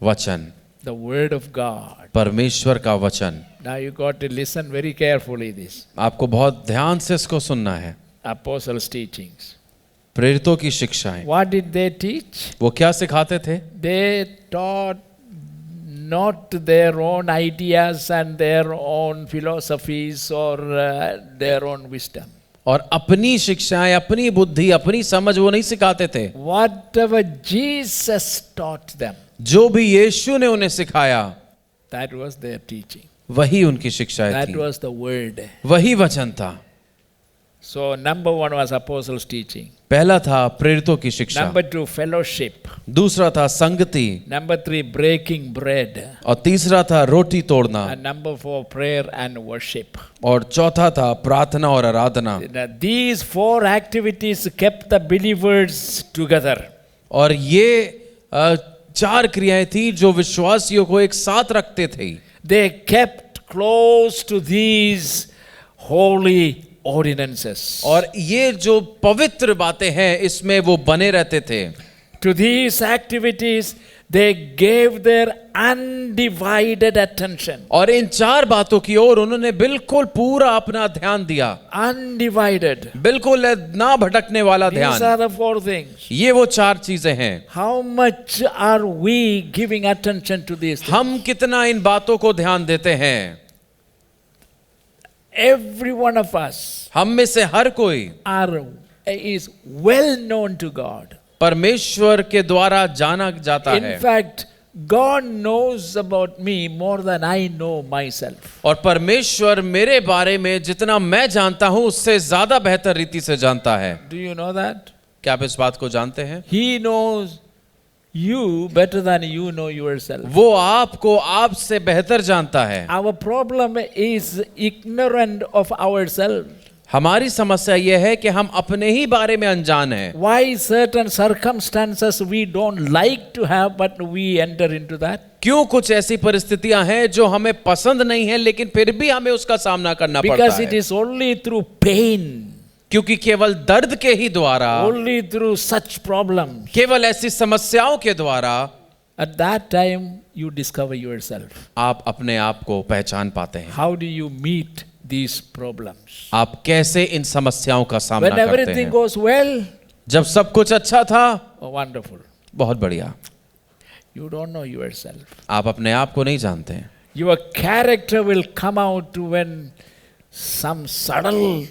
वचन, The word of God. परमेश्वर का वचन। Now you got to listen very carefully this. आपको बहुत ध्यान से इसको सुनना है। Apostles' teachings. प्रेरितों की शिक्षाएं, What did they teach? वो क्या सिखाते थे? They taught not their own ideas and their own philosophies or their own wisdom. और अपनी शिक्षाएं, अपनी बुद्धि, अपनी समझ वो नहीं सिखाते थे। Whatever Jesus taught them, जो भी यीशु ने उन्हें सिखाया, that was their teaching. वही उनकी शिक्षाएं That थी, was the word. वही वचन था। So number 1 was apostles' teaching. पहला था प्रेरितों की शिक्षा, Number 2, fellowship. दूसरा था संगति, Number 3, breaking bread. और तीसरा था रोटी तोड़ना, And number 4, prayer and worship. और चौथा था प्रार्थना और आराधना। Now, these 4 activities kept the believers together. और ये 4 क्रियाएं थी जो विश्वासियों को एक साथ रखते थे। They kept close to these holy ordinances. और ये जो पवित्र बातें हैं इसमें वो बने रहते थे। To these activities, they gave their undivided attention. और इन 4 बातों की ओर उन्होंने बिल्कुल पूरा अपना ध्यान दिया, Undivided. बिल्कुल ना भटकने वाला These ध्यान। are the 4 things. ये वो 4 चीजें हैं। How much are we giving attention to these things? हम कितना इन बातों को ध्यान देते हैं? Every one of us हम में से हर कोई is well known to God. परमेश्वर के द्वारा जाना जाता In है, fact, God knows about me more than I know myself. और परमेश्वर मेरे बारे में जितना मैं जानता हूं उससे ज्यादा बेहतर रीति से जानता है। Do you know that? क्या आप इस बात को जानते हैं? He knows you better than you know yourself. वो आपको आपसे बेहतर जानता है। Our problem is ignorant of ourselves. हमारी समस्या यह है कि हम अपने ही बारे में अनजान हैं। Why certain circumstances we don't like to have, but we enter into that? क्यों कुछ ऐसी परिस्थितियां हैं जो हमें पसंद नहीं है लेकिन फिर भी हमें उसका सामना करना पड़ता Because it है, is only through pain, क्योंकि केवल दर्द के ही द्वारा, only through such problems, केवल ऐसी समस्याओं के द्वारा at that time you discover yourself. आप अपने आप को पहचान पाते हैं। How do you meet these problems? आप कैसे इन समस्याओं का सामना When करते everything हैं? goes well, जब सब कुछ अच्छा था, Oh, wonderful. बहुत बढ़िया। You don't know yourself. आप अपने आप को नहीं जानते हैं। Your character will come out when some sudden,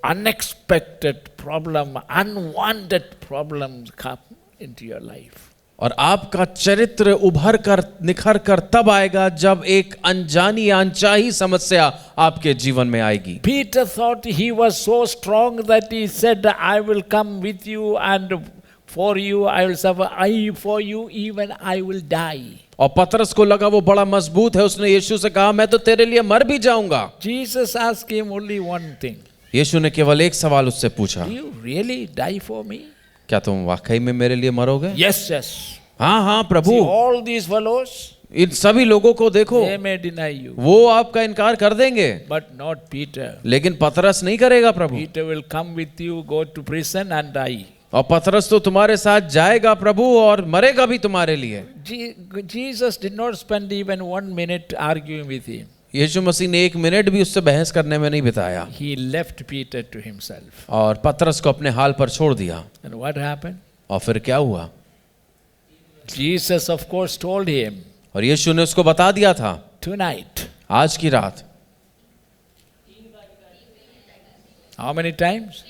unexpected problem, unwanted problems come into your life. और आपका चरित्र उभर कर निखर कर तब आएगा जब एक अनजानी अनचाही समस्या आपके जीवन में आएगी। Peter thought he was so strong that he said, I will come with you and for you I will suffer, I for you even I will die. और पतरस को लगा वो बड़ा मजबूत है, उसने यीशु से कहा मैं तो तेरे लिए मर भी जाऊंगा। Jesus asked him only one thing. यीशु ने केवल एक सवाल उससे पूछा, Do you really die for me? क्या तुम वाकई में मेरे लिए मरोगे? Yes, yes. हाँ हाँ प्रभु। See, all these fellows, इन सभी लोगों को देखो, they may deny you, वो आपका इनकार कर देंगे, but not Peter. लेकिन पतरस नहीं करेगा प्रभु। Peter will come with you, go to prison and die. और पतरस तो तुम्हारे साथ जाएगा प्रभु और मरेगा भी तुम्हारे लिए। Jesus did not spend even 1 minute arguing with him. यीशु मसीह ने 1 मिनट भी उससे बहस करने में नहीं बिताया He left Peter to himself. और पतरस को अपने हाल पर छोड़ दिया। And what happened? और फिर क्या हुआ? Jesus of course told him, और यीशु ने उसको बता दिया था, tonight. आज की रात। How many times?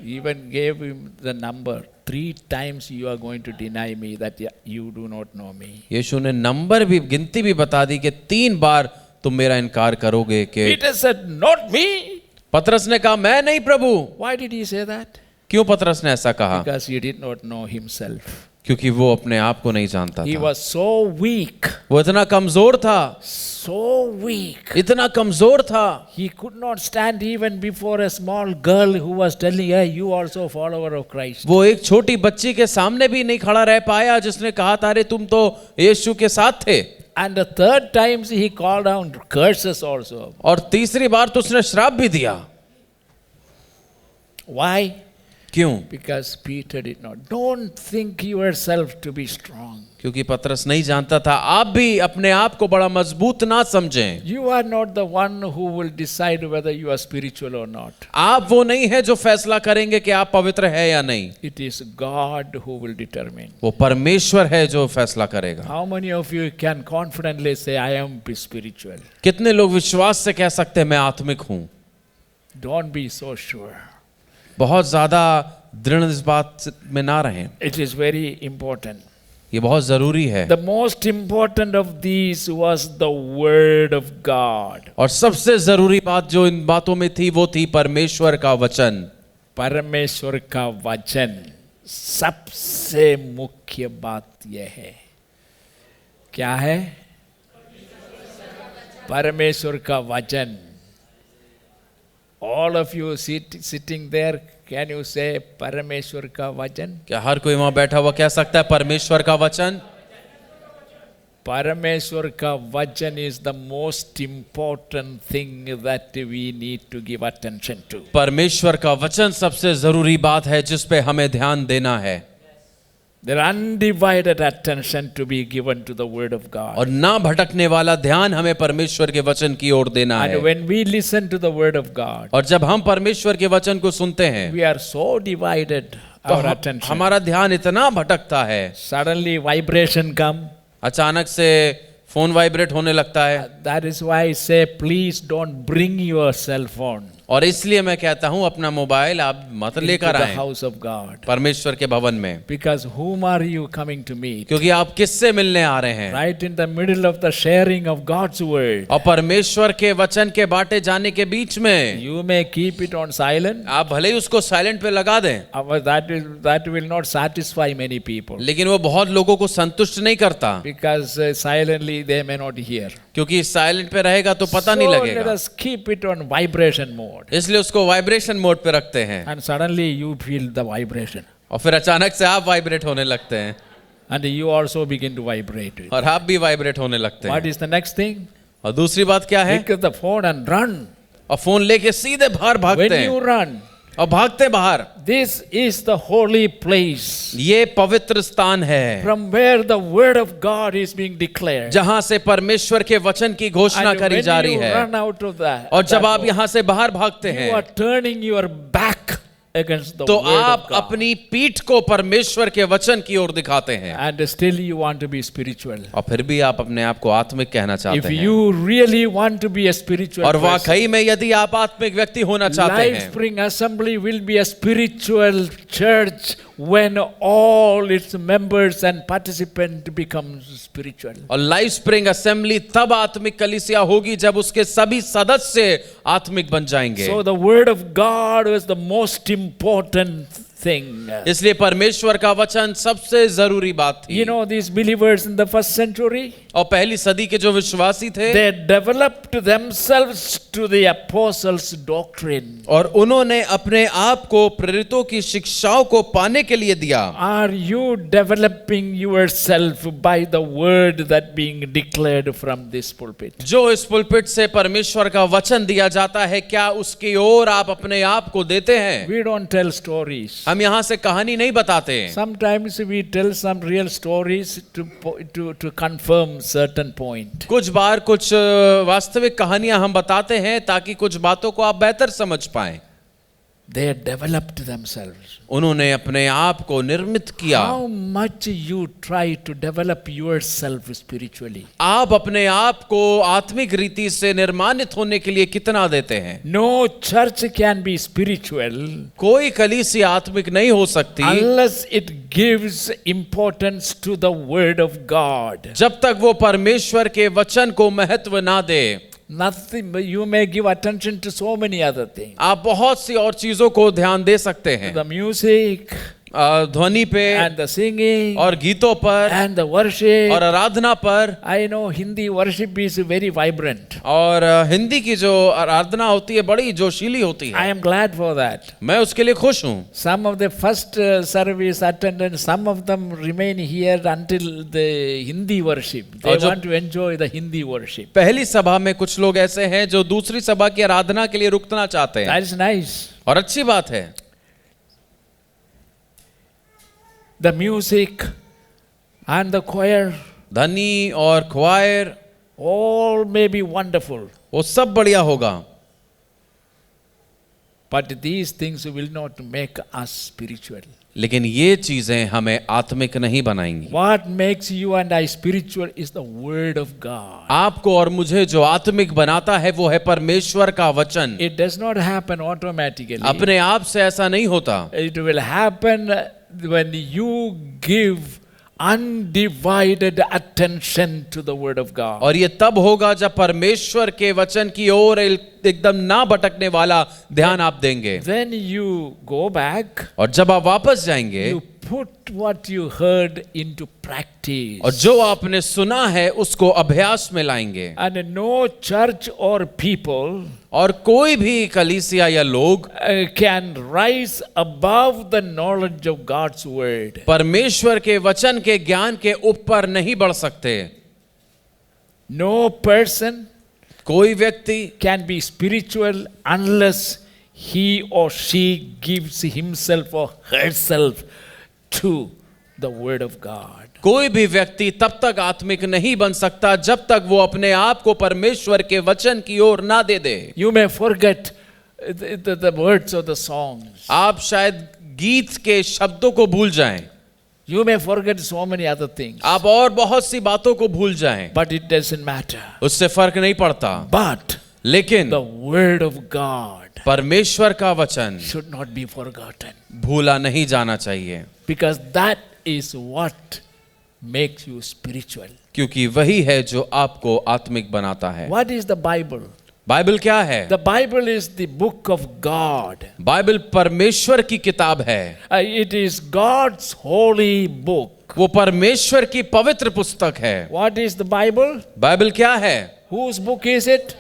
Even gave him the number. 3 times you are going to deny me, that you do not know me. यीशु ने नंबर भी, गिनती भी बता दी कि 3 बार तुम मेरा इनकार करोगे। कि Peter said, not me. पतरस ने कहा मैं नहीं प्रभु। Why did he say that? क्यों पतरस ने ऐसा कहा? Because he did not know himself. क्योंकि वो अपने आप को नहीं जानता He था। was so weak. वो इतना कमजोर था, So weak. इतना कमजोर था, He could not stand even before a small girl who was telling her, you also follower of Christ. वो एक छोटी बच्ची के सामने भी नहीं खड़ा रह पाया जिसने कहा था अरे तुम तो यीशु के साथ थे। And the 3rd times he called down curses also. और तीसरी बार तो उसने श्राप भी दिया। Why? क्यों? Because Peter did not. Don't think yourself to be strong. क्योंकि पतरस नहीं जानता था। आप भी अपने आप को बड़ा मजबूत ना समझें। You are not the one who will decide whether you are spiritual or not. आप वो नहीं है जो फैसला करेंगे कि आप पवित्र है या नहीं। It is God who will determine. वो परमेश्वर है जो फैसला करेगा। How many of you can confidently say, I am spiritual? कितने लोग विश्वास से कह सकते हैं मैं आत्मिक हूँ? Don't be so sure. बहुत ज्यादा दृढ़ इस बात में ना रहें। It is very important. ये बहुत जरूरी है। The most important of these was the word of God. और सबसे जरूरी बात जो इन बातों में थी वो थी परमेश्वर का वचन। परमेश्वर का वचन सबसे मुख्य बात यह है। क्या है? परमेश्वर का वचन। All of you sitting there, can you say परमेश्वर का वचन? क्या हर कोई वहां बैठा हुआ कह सकता है परमेश्वर का वचन? परमेश्वर का वचन is the most important thing that we need to give attention to. परमेश्वर का वचन सबसे जरूरी बात है जिस पे हमें ध्यान देना है। There undivided attention to be given to the word of God. और ना भटकने वाला ध्यान हमें परमेश्वर के वचन की ओर देना है। And when we listen to the word of God, और जब हम परमेश्वर के वचन को सुनते हैं we are so divided तो our attention. हमारा ध्यान इतना भटकता है। Suddenly vibration come. अचानक से फोन वाइब्रेट होने लगता है। That is why I say, please don't bring your cell phone और इसलिए मैं कहता हूं अपना मोबाइल आप मत into लेकर the आएं house of God. परमेश्वर के भवन में। Because whom are you coming to meet? क्योंकि आप किससे मिलने आ रहे हैं? Right in the middle of the sharing of God's word. और परमेश्वर के वचन के बांटे जाने के बीच में You may keep it on silent. आप भले ही उसको साइलेंट पे लगा दें, That will not satisfy many people. लेकिन वो बहुत लोगों को संतुष्ट नहीं करता। Because silently they may not hear. क्योंकि साइलेंट पे रहेगा तो पता नहीं So let लगेगा, us keep it on vibration mode. इसलिए उसको वाइब्रेशन मोड पे रखते हैं। And suddenly you feel the vibration. और फिर अचानक से आप वाइब्रेट होने लगते हैं And you also begin to vibrate. और आप भी वाइब्रेट होने लगते What हैं। is the next thing? और दूसरी बात क्या है? Pick up the phone and run. और फोन लेके सीधे बाहर भागते When you हैं run, और भागते बाहर। this is the holy place ये पवित्र स्थान है from where the word of God is being declared. जहां से परमेश्वर के वचन की घोषणा And करी when जा रही you है। run out of that, और जब that आप door, यहाँ से बाहर भागते you हैं are turning your back against the तो word of आप God. अपनी पीठ को परमेश्वर के वचन की ओर दिखाते हैं, And still you want to be spiritual. और फिर भी आप अपने आप को आत्मिक कहना If चाहते हैं। you really want to be a spiritual और person, वाकई में यदि आप आत्मिक व्यक्ति होना चाहते Life हैं, Spring Assembly will be a spiritual church when all its members and participants become spiritual. और लाइफ स्प्रिंग असेंबली तब आत्मिक कलीसिया होगी जब उसके सभी सदस्य आत्मिक बन जाएंगे। So the word of God was the most important thing. इसलिए परमेश्वर का वचन सबसे जरूरी बात थी। You know, these believers in the first century, और पहली सदी के जो विश्वासी थे, they developed themselves to the apostles' doctrine. और उन्होंने अपने आप को प्रेरितों की शिक्षाओं को पाने के लिए दिया। Are you developing yourself by the word that being declared from this pulpit? जो इस पुलपिट से परमेश्वर का वचन दिया जाता है, क्या उसकी ओर आप अपने आप को देते हैं? We don't tell stories. हम यहाँ से कहानी नहीं बताते। Sometimes we tell some real stories to confirm certain point. कुछ बार कुछ वास्तविक कहानियां हम बताते हैं ताकि कुछ बातों को आप बेहतर समझ पाएं। They developed themselves. उन्होंने अपने आप को निर्मित किया। How much you try to develop yourself spiritually? आप अपने आप को आत्मिक रीति से निर्माणित होने के लिए कितना देते हैं? No church can be spiritual कोई कलीसिया आत्मिक नहीं हो सकती unless it gives importance to the word of God. जब तक वो परमेश्वर के वचन को महत्व ना दे। Nothing, you may give attention to so many other things. आप बहुत सी और चीजों को ध्यान दे सकते हैं, The music ध्वनि पे and the singing और गीतों पर and the worship. और आराधना पर। I know Hindi worship is very vibrant. और हिंदी की जो आराधना होती है बड़ी जोशीली होती I है। am glad for that. मैं उसके लिए खुश हूँ। Some of the first service attendants, some of them remain here until the Hindi worship. They और जो- want to enjoy the Hindi worship. पहली सभा में कुछ लोग ऐसे हैं जो दूसरी सभा की आराधना के लिए रुकना चाहते हैं, That is nice. और अच्छी बात है। The music and the choir, धनी और ख्वायर all may be wonderful. वो सब बढ़िया होगा, But these things will not make us spiritual. लेकिन ये चीजें हमें आत्मिक नहीं बनाएंगी। What makes you and I spiritual is the word of God. आपको और मुझे जो आत्मिक बनाता है वो है परमेश्वर का वचन। It does not happen automatically. अपने आप से ऐसा नहीं होता, It will happen when you give undivided attention to the word of God. और ये तब होगा जब परमेश्वर के वचन की ओर एकदम ना भटकने वाला ध्यान आप देंगे। When you go back, और जब आप वापस जाएंगे you put what you heard into practice. और जो आपने सुना है उसको अभ्यास में लाएंगे। And no church or people और कोई भी कलीसिया या लोग can rise above the knowledge of God's word. परमेश्वर के वचन के ज्ञान के ऊपर नहीं बढ़ सकते। No person कोई व्यक्ति can be spiritual unless he or she gives himself or herself to the word of God. कोई भी व्यक्ति तब तक आत्मिक नहीं बन सकता जब तक वो अपने आप को परमेश्वर के वचन की ओर ना दे दे। You may forget the words of the songs. आप शायद गीत के शब्दों को भूल जाएं, You may forget so many other things. आप और बहुत सी बातों को भूल जाएं, But it doesn't matter. उससे फर्क नहीं पड़ता। But लेकिन the word of God परमेश्वर का वचन should not be forgotten. भूला नहीं जाना चाहिए, Because that is what makes you spiritual. क्योंकि वही है जो आपको आत्मिक बनाता है। What is the Bible? Bible क्या है? The Bible is the book of God. Bible परमेश्वर की किताब है। It is God's holy book. वो परमेश्वर की पवित्र पुस्तक है। What is the Bible? Bible क्या है? Whose book is it?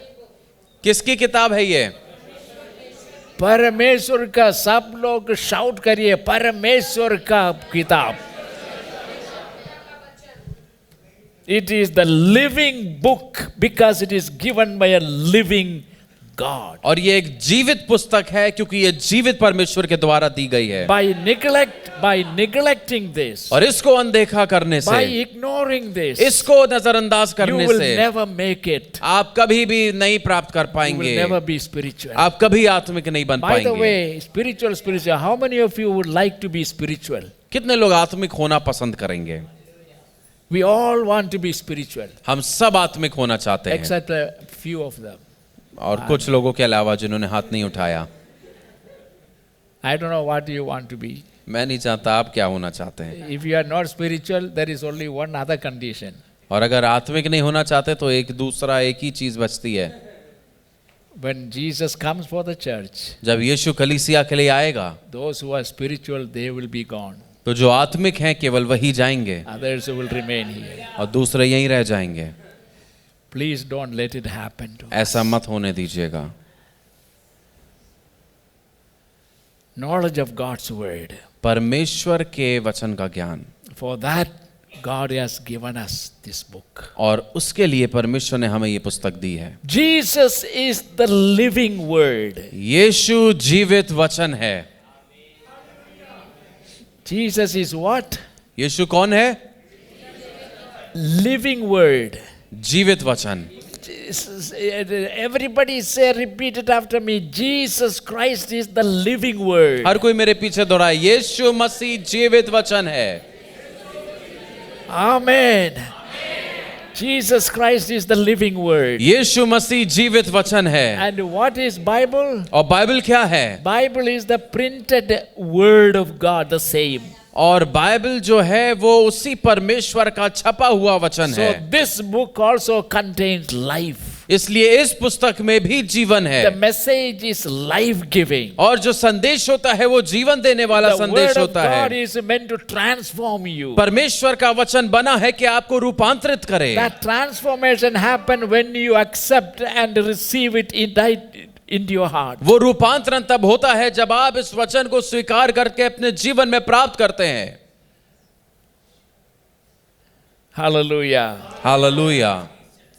किसकी किताब है ये? परमेश्वर का। सब लोग शाउट करिए, परमेश्वर का किताब। It is the living book because it is given by a living God. और ये एक जीवित पुस्तक है क्योंकि ये जीवित परमेश्वर के द्वारा दी गई है। By neglecting this, और इसको अनदेखा करने by से, ignoring this, इसको नजरअंदाज you करने will से never make it. आप कभी भी नहीं प्राप्त कर You पाएंगे, will never be spiritual. आप कभी आत्मिक नहीं बन By the पाएंगे। way, spiritual. How many of you would like to be spiritual? कितने लोग आत्मिक होना पसंद करेंगे? We all want to be spiritual, हम सब आत्मिक होना चाहते हैं, except a few of them. और कुछ लोगों के अलावा जिन्होंने हाथ नहीं उठाया। I don't know what you want to be. मैं नहीं चाहता, आप क्या होना चाहते हैं? If you are not spiritual, there is only one other condition. और अगर आत्मिक नहीं होना चाहते तो एक ही चीज बचती है। When Jesus comes for the church, जब यीशु कलीसिया के लिए आएगा those who are spiritual, they will be gone. तो जो आत्मिक हैं केवल वही जाएंगे Others will remain here. और दूसरे यहीं रह जाएंगे। Please don't let it happen to us. ऐसा मत होने दीजिएगा। Knowledge of God's word. परमेश्वर के वचन का ज्ञान, For that, God has given us this book. और उसके लिए परमेश्वर ने हमें ये पुस्तक दी है। Jesus is the living word. यीशु जीवित वचन है। Jesus is what? यीशु कौन है? Living word. जीवित वचन। Everybody say, repeat it after me. Jesus Christ is the living word. हर कोई मेरे पीछे दोहराए, यीशु मसीह जीवित वचन है। Amen. Jesus Christ is the living word. यीशु मसीह जीवित वचन है। And what is Bible? और बाइबल क्या है? Bible is the printed word of God, the same. और बाइबल जो है वो उसी परमेश्वर का छपा हुआ वचन है। So this book also contains life. इसलिए इस पुस्तक में भी जीवन है। The message is life giving. और जो संदेश होता है वो जीवन देने वाला The संदेश word of होता God है। is meant to transform you. परमेश्वर का वचन बना है कि आपको रूपांतरित करे। That transformation happen when you accept and receive it into your heart. वो रूपांतरण तब होता है जब आप इस वचन को स्वीकार करके अपने जीवन में प्राप्त करते हैं। Hallelujah. Hallelujah.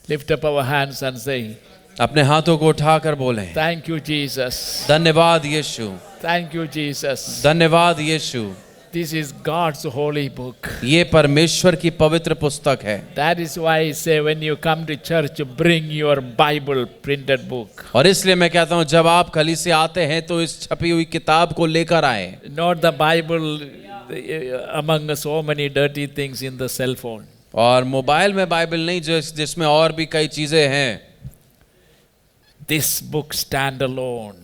Lift up our hands and say, अपने हाथों को उठाकर बोलें, thank you, Jesus. धन्यवाद यीशु, Thank you, Jesus. धन्यवाद यीशु। This is God's holy book. ये परमेश्वर की पवित्र पुस्तक है। That is why I say when you come to church, bring your Bible printed book. और इसलिए मैं कहता हूँ जब आप कलीसिया से आते हैं तो इस छपी हुई किताब को लेकर आए। Not the Bible among so many dirty things in the cell phone. और मोबाइल में बाइबल नहीं जिसमें और भी कई चीजें हैं। This book stand alone.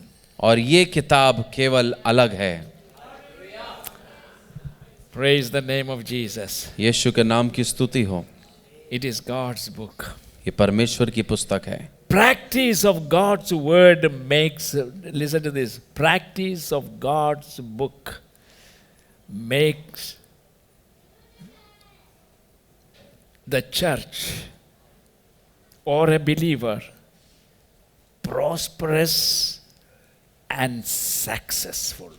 और ये किताब केवल अलग है। Praise the name of Jesus. यीशु के नाम की स्तुति हो। It is God's book. ये परमेश्वर की पुस्तक है। Practice of God's word makes, listen to this, practice of God's book makes the church or a believer prosperous and successful.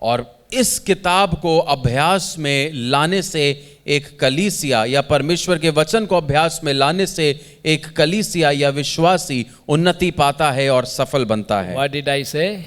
और इस किताब को अभ्यास में लाने से एक कलीसिया या परमेश्वर के वचन को अभ्यास में लाने से एक कलीसिया या विश्वासी उन्नति पाता है और सफल बनता है। What did I say?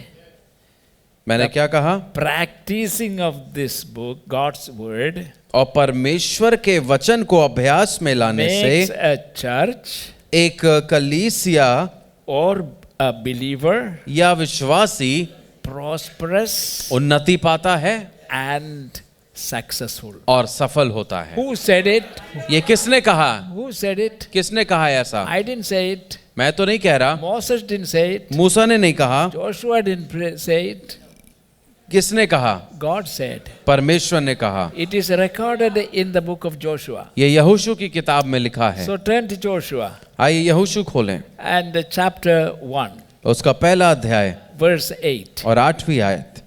मैंने क्या कहा? Practicing of this book, God's word, और परमेश्वर के वचन को अभ्यास में लाने makes से a church एक कलीसिया or a believer या विश्वासी prosperous उन्नति पाता है and successful. और सफल होता है। Who said it? ये किसने कहा? Who said it? किसने कहा ऐसा? I didn't say it. मैं तो नहीं कह रहा। Moses didn't say it. मूसा ने नहीं कहा। Joshua didn't say it. किसने कहा? God said. परमेश्वर ने कहा। It is recorded in the book of Joshua. ये यहोशू की किताब में लिखा है। So turn to Joshua आइए यहोशू खोलें। and chapter 1, उसका पहला अध्याय verse 8. और 8वीं आयत।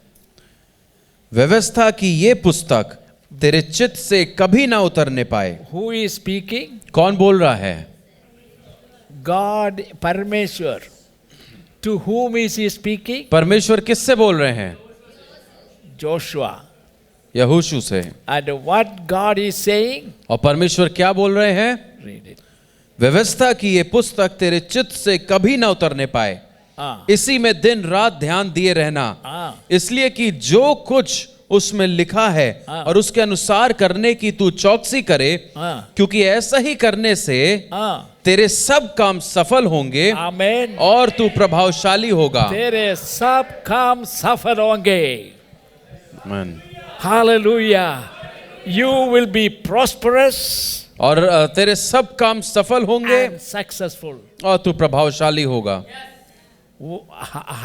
व्यवस्था की ये पुस्तक तेरे चित्त से कभी ना उतरने पाए। Who is speaking? कौन बोल रहा है? God, Parameshwar. To whom is he speaking? परमेश्वर किससे बोल रहे हैं? Joshua. यहोशू से। And what God is saying? और परमेश्वर क्या बोल रहे हैं? Read it. व्यवस्था की ये पुस्तक तेरे चित्त से कभी ना उतरने पाए, हाँ। इसी में दिन रात ध्यान दिए रहना, हाँ। इसलिए कि जो कुछ उसमें लिखा है हाँ। और उसके अनुसार करने की तू चौकसी करे, हाँ। क्योंकि ऐसा ही करने से हाँ। तेरे सब काम सफल होंगे आमेन। और तू प्रभावशाली होगा। तेरे सब काम सफल होंगे। आमीन। Hallelujah. You will be prosperous और तेरे सब काम सफल होंगे and successful. और तू प्रभावशाली होगा।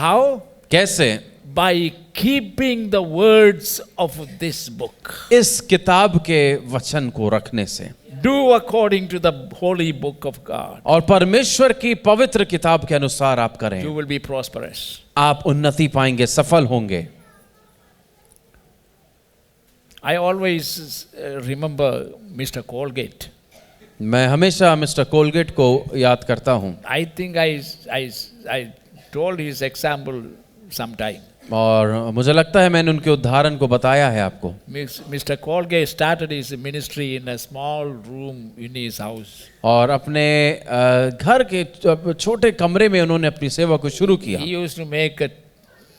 How? कैसे? By keeping the words of this book. इस किताब के वचन को रखने से, Do according to the holy book of God. और परमेश्वर की पवित्र किताब के अनुसार आप करें, You will be prosperous. आप उन्नति पाएंगे, सफल होंगे। I always remember Mr. Colgate. मैं हमेशा मिस्टर कोलगेट को याद करता हूँ, I think I told his example sometime. और मुझे लगता है मैंने उनके उदाहरण को बताया है आपको। Mr. Colgate started his ministry in a small room in his house. और अपने घर के छोटे कमरे में उन्होंने अपनी सेवा को शुरू किया, He used to make a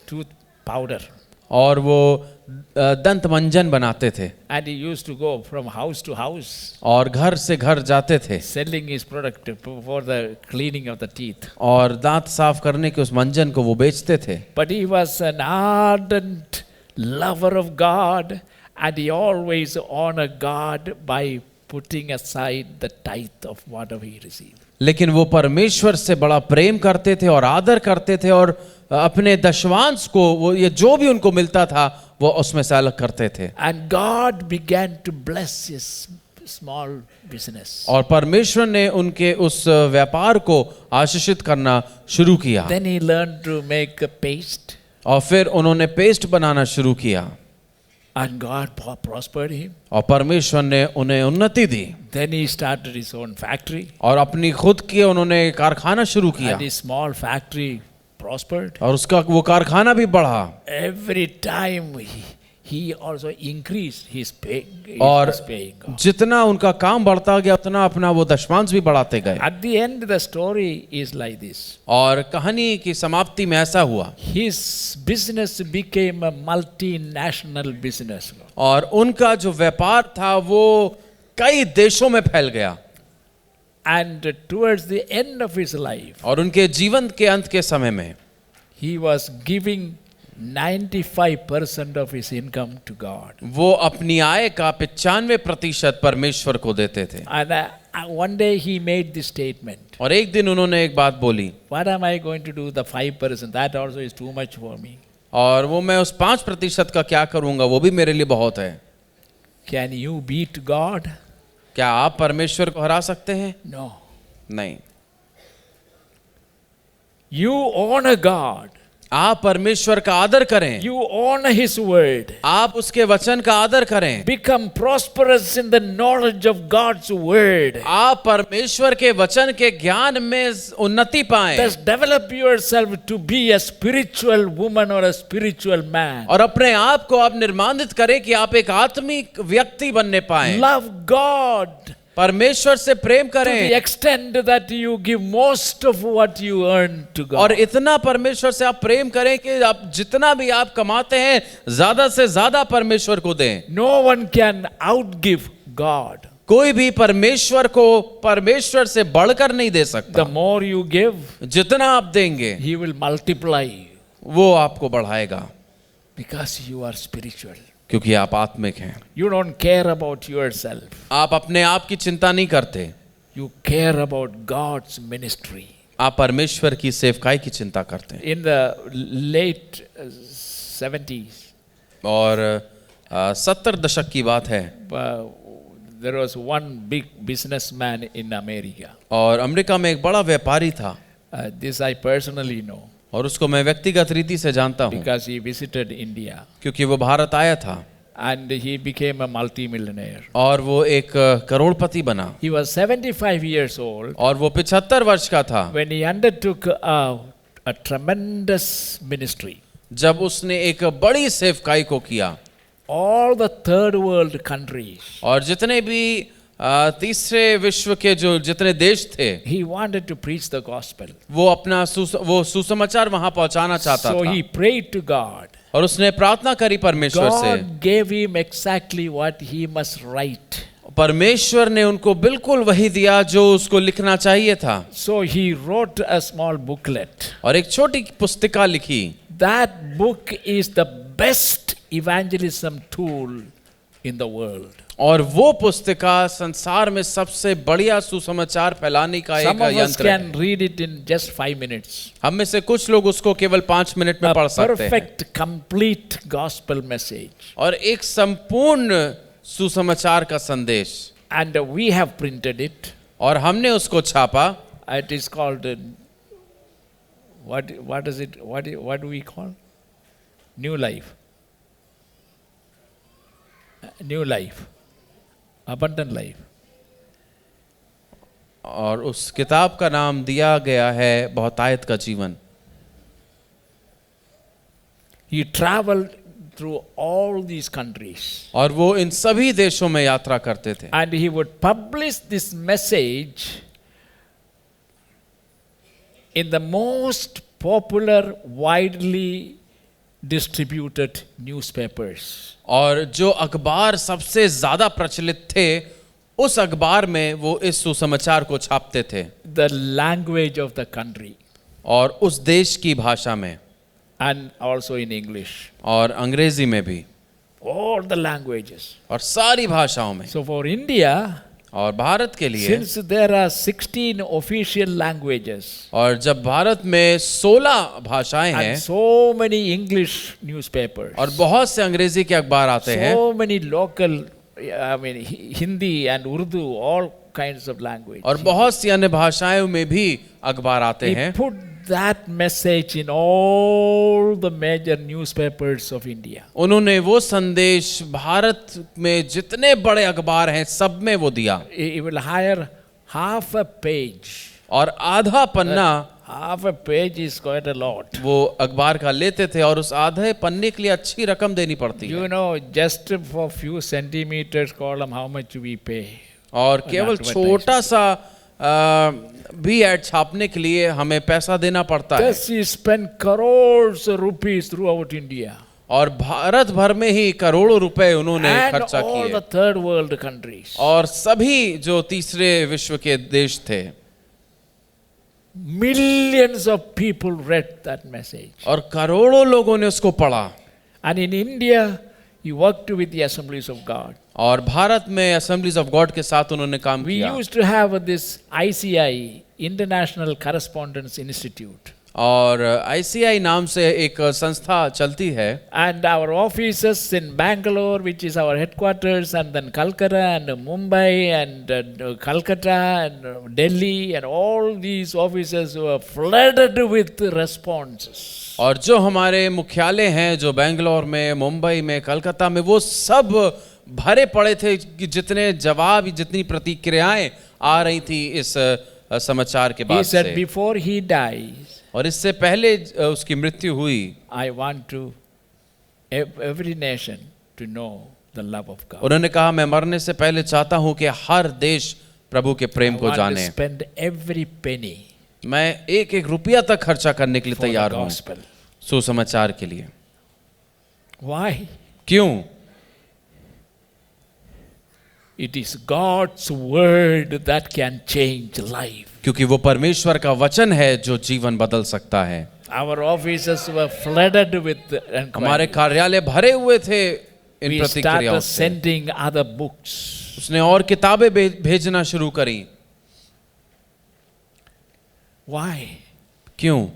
tooth powder. और वो दंत मंजन बनाते थे, And he used to go from house to house और घर से घर जाते थे, selling his product for the cleaning of the teeth. और दांत साफ करने के उस मंजन को वो बेचते थे। But he was an ardent lover of God, and he always honored God by putting aside the tithe of whatever he received. लेकिन वो परमेश्वर से बड़ा प्रेम करते थे और आदर करते थे, और अपने दशवांश को, वो ये जो भी उनको मिलता था वो उसमें से अलग करते थे। And God began to bless his small business. और परमेश्वर ने उनके उस व्यापार को आशीषित करना शुरू किया। Then he learned to make a paste, और फिर उन्होंने पेस्ट बनाना शुरू किया, and God prospered him. और परमेश्वर ने उन्हें उन्नति दी। Then he started his own factory, और अपनी खुद की उन्होंने कारखाना शुरू किया, and his small factory prospered. और उसका वो कारखाना भी बढ़ा, Every time he also increased his pay. He और was paying God. जितना उनका काम बढ़ता गया उतना अपना वो दशमांश भी बढ़ाते गए। At the end, the story is like this. और कहानी की समाप्ति में ऐसा हुआ, His business became a multinational business. और उनका जो व्यापार था वो कई देशों में फैल गया। And towards the end of his life, और उनके जीवन के अंत के समय में he was giving 95% of his income to God. वो अपनी आय का 95% परमेश्वर को देते थे। And one day he made this statement. और एक दिन उन्होंने एक बात बोली, What am I going to do the 5%? That also is too much for me. और वो मैं उस 5% का क्या करूंगा, वो भी मेरे लिए बहुत है। Can you beat God? क्या आप परमेश्वर को हरा सकते हैं? No. नहीं। You honor God. आप परमेश्वर का आदर करें, You honor his word. आप उसके वचन का आदर करें, Become prosperous in the knowledge of God's word. आप परमेश्वर के वचन के ज्ञान में उन्नति पाएं, Thus develop yourself to be a spiritual woman or a spiritual man. और अपने आप को आप निर्माणित करें कि आप एक आत्मिक व्यक्ति बनने पाएं। Love God परमेश्वर से प्रेम to the करें, extent that you give most of what you earn to और God. इतना परमेश्वर से आप प्रेम करें कि आप जितना भी आप कमाते हैं ज्यादा से ज्यादा परमेश्वर को दें। No one can outgive God. कोई भी परमेश्वर को परमेश्वर से बढ़कर नहीं दे सकता। The more you give, जितना आप देंगे He will multiply वो आपको बढ़ाएगा, because you are spiritual. क्योंकि आप आत्मिक हैं। You don't care about yourself. आप अपने आप की चिंता नहीं करते, You care about God's ministry. आप परमेश्वर की सेवकाई की चिंता करते हैं। In the late 70s, और 70 दशक की बात है, there was one big businessman in America. और अमेरिका में एक बड़ा व्यापारी था, This I personally know और उसको मैं व्यक्तिगत रीति से जानता हूँ, because he visited India क्योंकि वो भारत आया था and he became a multi-millionaire. और वो एक करोड़पति बना। He was 75 years old और वो 75 वर्ष का था when he undertook a tremendous ministry. जब उसने एक बड़ी सेवकाई को किया। All the third world countries, और जितने भी तीसरे विश्व के जो जितने देश थे he wanted to preach the gospel. वो अपना वो सुसमाचार वहां पहुंचाना चाहता So था he prayed to God. और उसने प्रार्थना करी परमेश्वर से। God gave him exactly what he must write. परमेश्वर ने उनको बिल्कुल वही दिया जो उसको लिखना चाहिए था। So he wrote a small booklet. और एक छोटी पुस्तिका लिखी। That book is the best evangelism tool in the world. और वो पुस्तिका संसार में सबसे बढ़िया सुसमाचार फैलाने का Some एक of us यंत्र है। can read it in just 5 minutes. हम में से कुछ लोग उसको केवल 5 मिनट में पढ़ A सकते हैं perfect, complete gospel message. और एक संपूर्ण सुसमाचार का संदेश। And we have printed it. और हमने उसको छापा। It is called what is it? What do we call? New Life. New Life. Abundant Life. और उस किताब का नाम दिया गया है बहुतायत का जीवन। He traveled through all these countries. और वो इन सभी देशों में यात्रा करते थे। And he would publish this message in the most popular, widely distributed newspapers. और जो अखबार सबसे ज्यादा प्रचलित थे उस अखबार में वो इस सुसमाचार को छापते थे। The language of the country. और उस देश की भाषा में And also in English. और अंग्रेजी में भी All the languages. और सारी भाषाओं में। So for India, और भारत के लिए since there are 16 official languages और जब भारत में 16 भाषाएं हैं and so many English newspapers, और बहुत से अंग्रेजी के अखबार आते हैं so many local, I mean Hindi and Urdu, all kinds of language. और बहुत सी अन्य भाषाओं में भी अखबार आते He हैं, put that message in all the major newspapers of India. उन्होंने वो संदेश भारत में जितने बड़े अखबार हैं सब में वो दिया। He will hire half a page. और आधा पन्ना Half a page is quite a lot. वो अखबार का लेते थे और उस आधे पन्ने के लिए अच्छी रकम देनी पड़ती है। You know, just for few centimeters column, how much we pay. और केवल छोटा सा भी ऐड छापने के लिए हमें पैसा देना पड़ता है। Thus he spent crores of rupees throughout India. और भारत भर में ही करोड़ों रुपए उन्होंने And खर्चा all किए the third world countries. और सभी जो तीसरे विश्व के देश थे Millions of people read that message. और करोड़ों लोगों ने उसको पढ़ा। And in India, he worked with the Assemblies of God. और भारत में असेंबलीज ऑफ गॉड के साथ उन्होंने काम We किया। used to have this ICI, International Correspondence Institute. और ICI नाम से एक संस्था चलती है And our offices in Bangalore, which is our headquarters, and then Calcutta and Mumbai and Calcutta and Delhi, and all these offices were flooded with responses. और जो हमारे मुख्यालय हैं जो बेंगलोर में, मुंबई में, कलकत्ता में, वो सब भरे पड़े थे कि जितने जवाब, जितनी प्रतिक्रियाएं आ रही थी इस समाचार के He बाद said, से। before he dies, और इससे पहले उसकी मृत्यु हुई, I want to every nation to know the love of God. उन्होंने कहा मैं मरने से पहले चाहता हूं कि हर देश प्रभु के I प्रेम को want to जाने। spend every penny मैं एक एक रुपया तक खर्चा करने के लिए for the तैयार हूं gospel. सुसमाचार के लिए। Why? क्यों? It is God's word that can change life. क्योंकि वो परमेश्वर का वचन है जो जीवन बदल सकता है। Our offices were flooded with हमारे inquiries. कार्यालय भरे हुए थे इन We प्रतिक्रियाओं started से। sending other books. उसने और किताबें भेजना शुरू करी। Why? क्यों?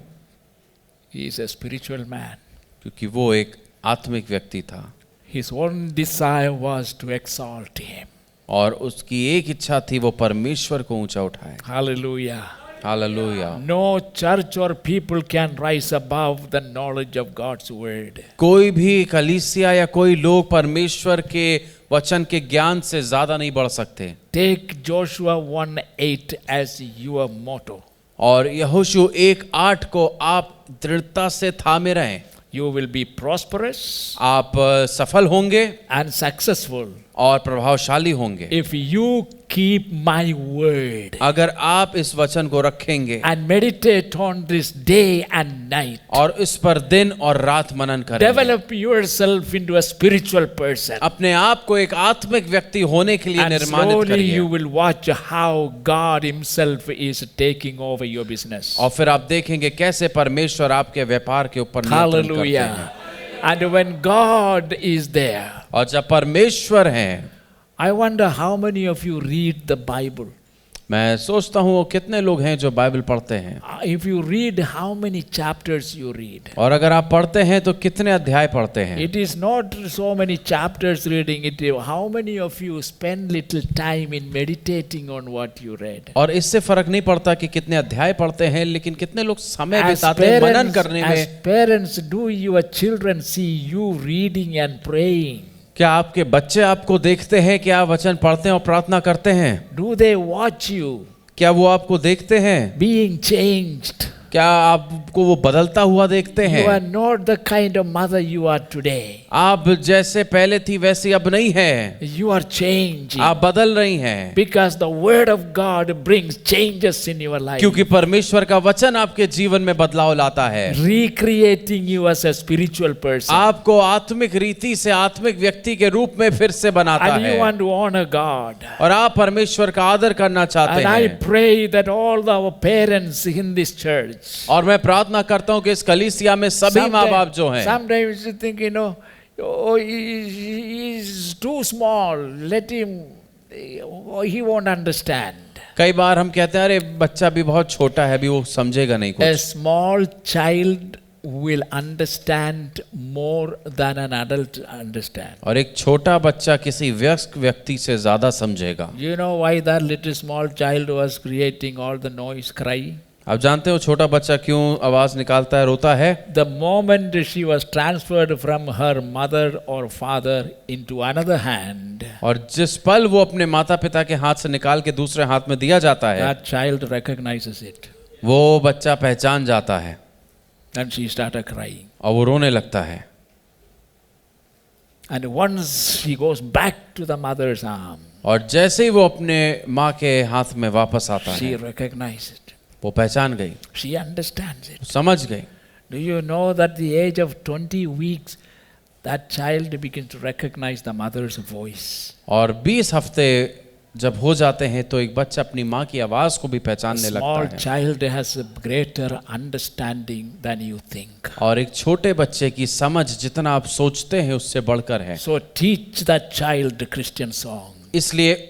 He is a spiritual man. क्योंकि वो एक आत्मिक व्यक्ति था His one desire was to exalt him. और उसकी एक इच्छा थी वो परमेश्वर को ऊंचा उठाए। Hallelujah. Hallelujah. No church or people can rise above the knowledge of God's word. कोई भी कलीसिया या कोई लोग परमेश्वर के वचन के ज्ञान से ज्यादा नहीं बढ़ सकते। Take Joshua 1:8 as your motto. और यहोशू 1:8 को आप दृढ़ता से थामे रहें। You will be prosperous आप सफल होंगे and successful और प्रभावशाली होंगे। If you keep my word अगर आप इस वचन को रखेंगे and meditate on this day and night, और इस पर दिन और रात मनन करेंगे, develop yourself into a spiritual person, अपने आप को एक आत्मिक व्यक्ति होने के लिए and निर्माणित slowly करिए, you will watch how God himself is taking over your business. और फिर आप देखेंगे कैसे परमेश्वर आपके व्यापार के ऊपर नियंत्रण करते हैं। Hallelujah. And when God is there, और जब परमेश्वर हैं, I wonder how many of you read the Bible. मैं सोचता हूँ कितने लोग हैं जो बाइबल पढ़ते हैं, If you read, how many chapters you read? और अगर आप पढ़ते हैं तो कितने अध्याय पढ़ते हैं। It is not so many chapters reading it. How many of you spend little time in meditating on what you read? और इससे फर्क नहीं पड़ता कि कितने अध्याय पढ़ते हैं, लेकिन कितने लोग समय बिताते हैं मनन करने as में। parents, do your children see you reading and praying? क्या आपके बच्चे आपको देखते हैं कि आप वचन पढ़ते हैं और प्रार्थना करते हैं? Do they watch you क्या वो आपको देखते हैं? being changed? क्या आपको वो बदलता हुआ देखते You are हैं? not the kind of mother you are today. आप जैसे पहले थी वैसी अब नहीं है, You are changing. आप बदल रही हैं, Because the word of God brings changes in your life. क्योंकि परमेश्वर का वचन आपके जीवन में बदलाव लाता है, Recreating you as a spiritual person. आपको आत्मिक रीति से आत्मिक व्यक्ति के रूप में फिर से बनाता And you है, want to honor God. और आप परमेश्वर का आदर करना चाहते And I हैं। pray that all our parents in this church, और मैं प्रार्थना करता हूँ कि इस कलीसिया में सभी माँ बाप जो हैं, sometimes you think, oh, he is too small, let him, oh, he won't understand. कई बार हम कहते हैं अरे बच्चा भी बहुत छोटा है, अभी वो समझेगा नहीं A कुछ। small child will understand more than an adult understand. और एक छोटा बच्चा किसी वयस्क व्यक्ति से ज्यादा समझेगा। You know why that little small child was creating all the noise, cry? आप जानते हो छोटा बच्चा क्यों आवाज निकालता है, रोता है? The moment she was transferred from her mother or father into another hand, और जिस पल वो अपने माता पिता के हाथ से निकाल के दूसरे हाथ में दिया जाता है, that child recognizes it. वो बच्चा पहचान जाता है And she started crying. और वो रोने लगता है। And once she goes back to the mother's arm, और जैसे ही वो अपने माँ के हाथ में वापस आता she है, recognizes it. वो पहचान गई, She understands it. समझ गई। Do you know that the age of 20 weeks, that child begins to recognize the mother's voice? और 20 हफ्ते जब हो जाते हैं तो एक बच्चा अपनी माँ की आवाज को भी A पहचानने small लगता है। child has a greater understanding than you think. और एक छोटे बच्चे की समझ जितना आप सोचते हैं उससे बढ़कर है। So teach that child the Christian song. इसलिए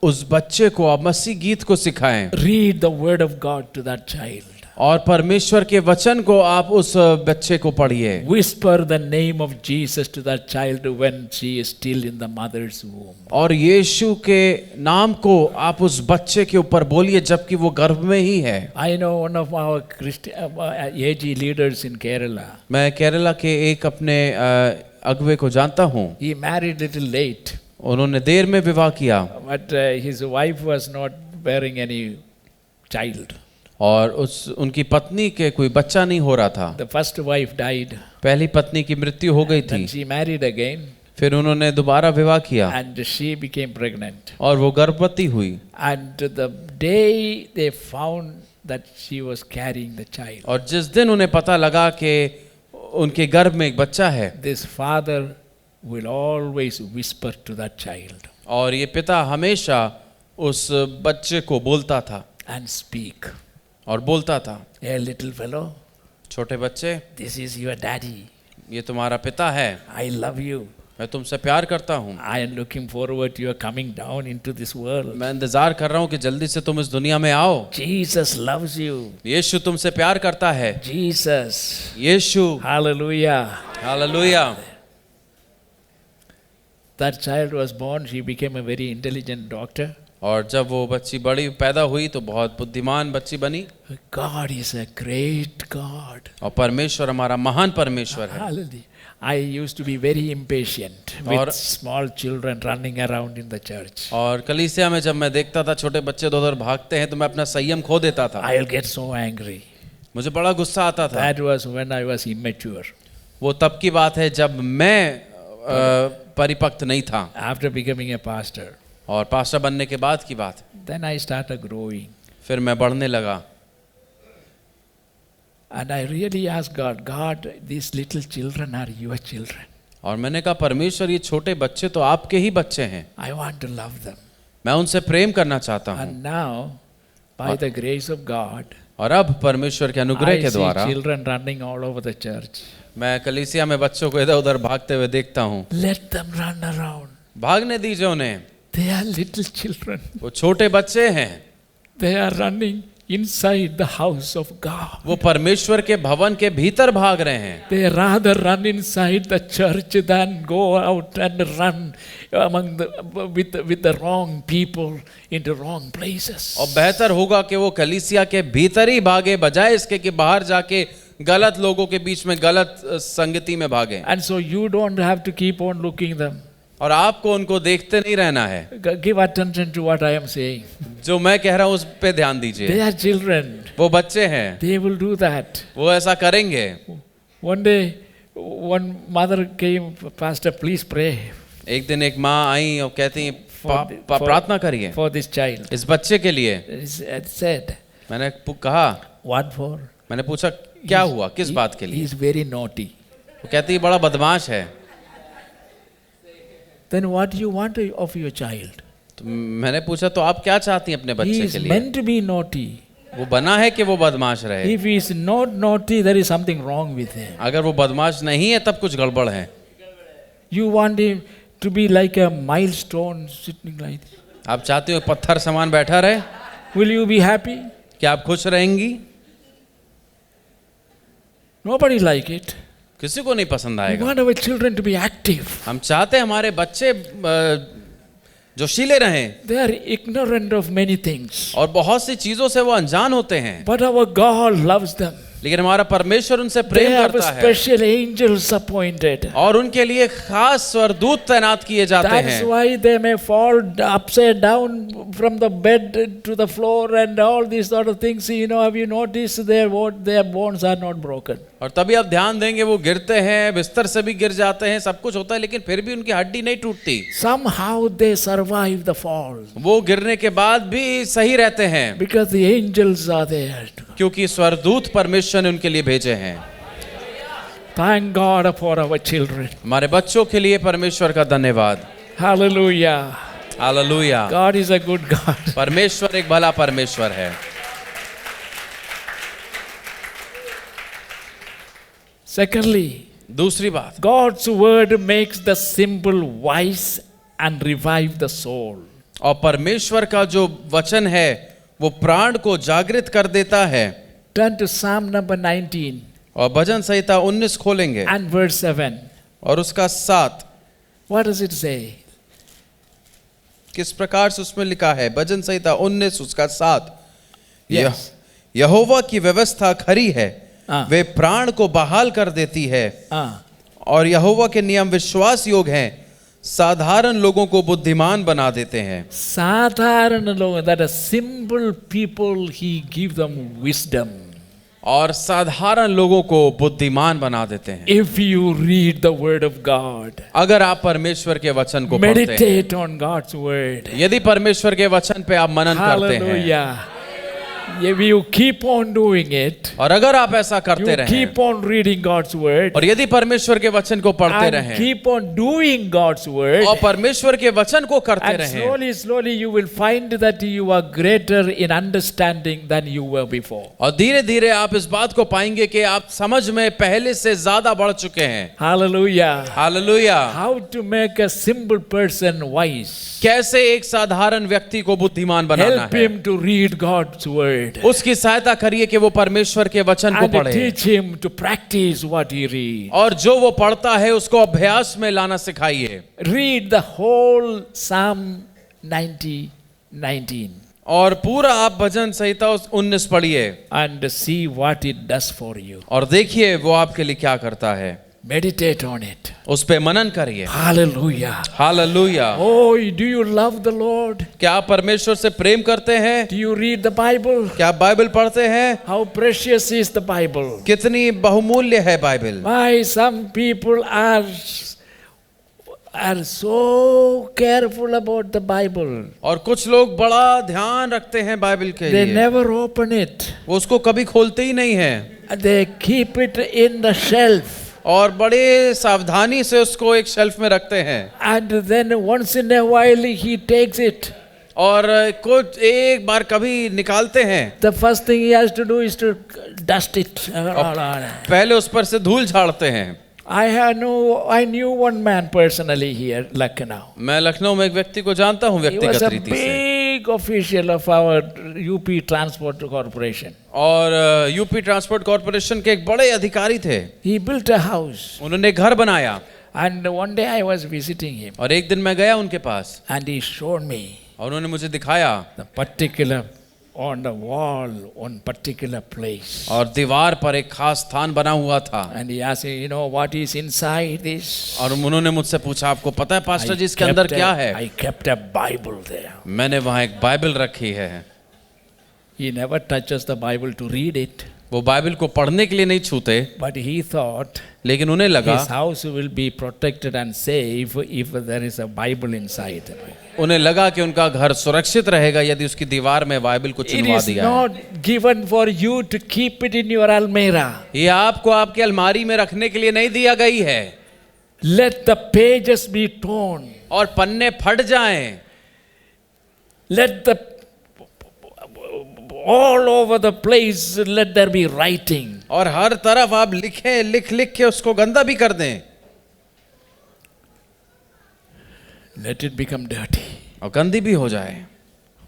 उस बच्चे को आप मसीह गीत को सिखाएं, Read the word of God to that child. और परमेश्वर के वचन को आप उस बच्चे को पढ़िए। Whisper the name of Jesus to that child when she is still in the mother's womb. और यीशु के नाम को आप उस बच्चे के ऊपर बोलिए जबकि वो गर्भ में ही है। I know one of our AG leaders in Kerala. मैं केरला के एक अपने अगुवे को जानता हूँ। He married little late, उन्होंने देर में विवाह किया, but his wife was not bearing any child. और उनकी पत्नी के कोई बच्चा नहीं हो रहा था। The first wife died. पहली पत्नी की मृत्यु हो गई थी। Then she married again फिर उन्होंने दोबारा विवाह किया and she became pregnant. और वो गर्भवती हुई। And the day they found that she was carrying the child, और जिस दिन उन्हें पता लगा कि उनके गर्भ में एक बच्चा है, this father will always whisper to that child और ये पिता हमेशा उस बच्चे को बोलता था and speak. और बोलता था, Hey little fellow, छोटे बच्चे, this is your daddy. ये तुम्हारा पिता है, I love you. मैं तुमसे प्यार करता हूँ, I am looking forward to your coming down into this world. मैं इंतजार कर रहा हूँ कि जल्दी से तुम इस दुनिया में आओ। Jesus loves you. यीशु तुमसे प्यार करता है। Jesus. Yeshu, Hallelujah. Hallelujah. That child was born, she became a very intelligent doctor. और जब वो बच्ची बड़ी पैदा हुई तो बहुत बुद्धिमान बच्ची बनी। God is a great God. और परमेश्वर हमारा महान परमेश्वर है। Hallelujah. I used to be very impatient और- with small children running around in the church. और कलीसिया में जब मैं देखता था छोटे बच्चे उधर भागते हैं तो मैं अपना संयम खो देता था। I'll get so angry. मुझे बड़ा गुस्सा आता था। That was when I was immature. वो तब की बात है जब मैं परिपक्व नहीं था। After becoming a pastor, और पास्टर बनने के बाद की बात, then I started growing. फिर मैं बढ़ने लगा And I really asked God, God, these little children are your children. और मैंने कहा परमेश्वर ये छोटे बच्चे तो आपके ही बच्चे हैं, I want to love them. मैं उनसे प्रेम करना चाहता हूँ। And now, by the grace of God, और अब परमेश्वर के अनुग्रह I के see द्वारा children running all over the church. मैं कलीसिया में बच्चों को इधर उधर भागते हुए देखता हूँ। Let them run around. भागने दीजिए उन्हें, They are little children. वो छोटे बच्चे हैं, They are running inside the house of God. वो परमेश्वर के भवन के भीतर भाग रहे हैं। They rather run inside the church than go out and run among with the wrong people into wrong places. और बेहतर होगा कि वो कलीसिया के भीतर ही भागे, बजाय इसके कि बाहर जाके गलत लोगों के बीच में गलत संगति में भागे। And so you don't have to keep on looking them. और आपको उनको देखते नहीं रहना है। Give attention to what I am saying. जो मैं कह रहा हूँ उस पे ध्यान दीजिए। They are children. वो बच्चे हैं, They will do that. वो ऐसा करेंगे। One day, one mother came, Pastor, please pray एक दिन एक माँ आई और कहती प्रार्थना करिए for this child. इस बच्चे के लिए। It said, मैंने कहा, what for? मैंने पूछा क्या हुआ, किस बात के He लिए? is very naughty. वो कहती बड़ा बदमाश है। Then what do you want of your child? तो मैंने पूछा तो आप क्या चाहती हैं अपने He बच्चे is के लिए? meant to be naughty. वो बना है कि वो बदमाश रहे। If he is not naughty, there is something wrong with him. अगर वो बदमाश नहीं है तब कुछ गड़बड़ है। You want him to be like a milestone sitting like this. आप चाहते हो पत्थर समान बैठा रहे? Will you be happy? क्या आप खुश रहेंगी? Nobody like it. किसी को नहीं पसंद We आएगा। want our children to be active. हम चाहते हैं हमारे बच्चे जोशीले रहें, They are ignorant of many things. और बहुत सी चीजों से वो अनजान होते हैं, But our God loves them. लेकिन हमारा परमेश्वर उनसे They प्रेम have करता है special angels appointed. और उनके लिए खास स्वर्गदूत तैनात किए जाते That's हैं। why they may fall upside down from the bed to the floor and all these sort of things. You know, have you noticed their bones are not broken? और तभी आप ध्यान देंगे वो गिरते हैं, बिस्तर से भी गिर जाते हैं, सब कुछ होता है, लेकिन फिर भी उनकी हड्डी नहीं टूटती। Somehow they survive the fall वो गिरने के बाद भी सही रहते हैं, because the angels are there. क्योंकि स्वर्गदूत परमेश्वर ने उनके लिए भेजे हैं। Thank God for our children. हमारे बच्चों के लिए परमेश्वर का धन्यवाद। Hallelujah. Hallelujah. God is a good God. परमेश्वर एक भला परमेश्वर है। Secondly, दूसरी बात, God's word makes the simple wise and revive the soul. और परमेश्वर का जो वचन है वो प्राण को जागृत कर देता है। Turn to Psalm number 19 और भजन संहिता 19 खोलेंगे and verse 7. और उसका 7 What does it say? किस प्रकार से उसमें लिखा है? भजन संहिता 19 उसका 7। Yes. यहोवा की व्यवस्था खरी है, हाँ। वे प्राण को बहाल कर देती है, और यहोवा के नियम विश्वास योग हैं, साधारण लोगों को बुद्धिमान बना देते हैं। साधारण लोग, that are simple people, he gives them wisdom. और साधारण लोगों को बुद्धिमान बना देते हैं। If you read the word of God, अगर आप परमेश्वर के वचन को पढ़ते हैं, meditate on God's word. यदि परमेश्वर के वचन पे आप मनन करते हैं, Hallelujah. If you keep on doing it, और अगर आप ऐसा करते you रहें, keep on reading God's word, और यदि परमेश्वर के वचन को पढ़ते and रहें, keep on doing God's word, और परमेश्वर के वचन को करते and रहें, slowly you will find that you are greater in understanding than you were before. और धीरे धीरे आप इस बात को पाएंगे कि आप समझ में पहले से ज्यादा बढ़ चुके हैं। Hallelujah. Hallelujah. How to make a simple person wise. कैसे एक साधारण व्यक्ति को बुद्धिमान बनाना Help है, him to read God's word. उसकी सहायता करिए कि वो परमेश्वर के वचन को And पढ़े, teach him to practice what he reads. और जो वो पढ़ता है उसको अभ्यास में लाना सिखाइए। Read the whole Psalm 19. और पूरा आप भजन संहिता 19 पढ़िए And see what it does for you. और देखिए वो आपके लिए क्या करता है। Meditate on it. उस पे मनन करिए। Hallelujah. Hallelujah. Oh, do you love the Lord? क्या आप परमेश्वर से प्रेम करते हैं? Do you read the Bible? क्या आप बाइबल पढ़ते हैं? How precious is the Bible? कितनी बहुमूल्य है Bible. Why some people are are so careful about the Bible. और कुछ लोग बड़ा ध्यान रखते हैं बाइबल के They लिए, never open it. वो उसको कभी खोलते ही नहीं है They keep it in the shelf. और बड़े सावधानी से उसको एक शेल्फ में रखते हैं। And then once in a while he takes it. और कुछ एक बार कभी निकालते हैं, The first thing he has to do is to dust it. पहले उस पर से धूल झाड़ते हैं। I knew one man personally here, Lucknow. मैं लखनऊ में एक व्यक्ति को जानता हूँ He was व्यक्तिगत a रीति से, big official of our UP Transport Corporation. और यूपी ट्रांसपोर्ट कॉर्पोरेशन के एक बड़े अधिकारी थे। He built a house. उन्होंने एक घर बनाया, And one day I was visiting him. और एक दिन मैं गया उनके पास, And he showed me और उन्होंने मुझे दिखाया, the particular on the wall, one particular place. और दीवार पर एक खास स्थान बना हुआ था। And he asked me, you know what is inside this? और उन्होंने मुझसे पूछा, आपको पता है पास्टर जी इसके अंदर क्या है? I kept a Bible there. मैंने वहाँ एक बाइबल रखी है। He never touches the Bible to read it. वो बाइबल को पढ़ने के लिए नहीं छूते, But he thought लेकिन उन्हें लगा, his house will be protected and safe if there is a Bible inside. उन्हें लगा कि उनका घर सुरक्षित रहेगा यदि उसकी दीवार में बाइबल को It चिन्हवा is दिया है। not given for you to keep it in your almirah. ये आपको आपकी अलमारी में रखने के लिए नहीं दिया गई है। Let the pages be torn. और पन्ने फट जाएं, Let the all over the place let there be writing. और हर तरफ आप लिखें, लिख लिख के उसको गंदा भी कर दें, Let it become dirty. और गंदी भी हो जाए।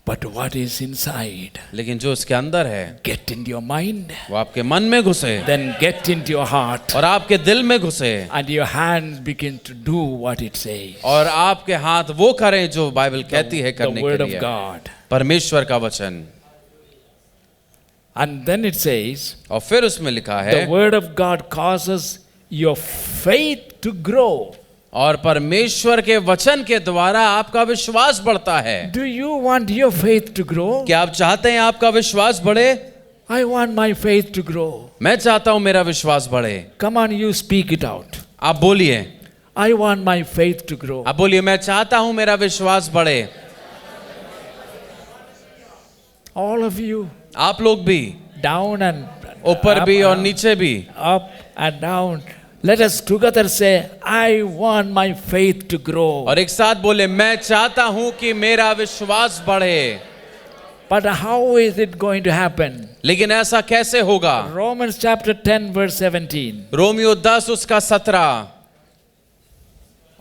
But what is inside? लेकिन जो उसके अंदर है Get into your mind. वो आपके मन में घुसे, Then get into your heart. और आपके दिल में घुसे, And your hands begin to do what it says. और आपके हाथ वो करें जो बाइबल कहती है The करने word के of लिए, God. परमेश्वर का वचन। And then it says, और फिर उसमें लिखा है, the word of God causes your faith to grow. और परमेश्वर के वचन के द्वारा आपका विश्वास बढ़ता है। Do you want your faith to grow? क्या आप चाहते हैं आपका विश्वास बढ़े? I want my faith to grow. मैं चाहता हूं मेरा विश्वास बढ़े। Come on, you speak it out. आप बोलिए, I want my faith to grow. आप बोलिए, मैं चाहता हूं मेरा विश्वास बढ़े। All of you, आप लोग भी, down and ऊपर up, भी और up, नीचे भी, up and down. Let us together say, I want my faith to grow. और एक साथ बोले, मैं चाहता हूं कि मेरा विश्वास बढ़े। But how is it going to happen? लेकिन ऐसा कैसे होगा? Romans chapter 10 verse 17. रोमियो 10 उसका 17,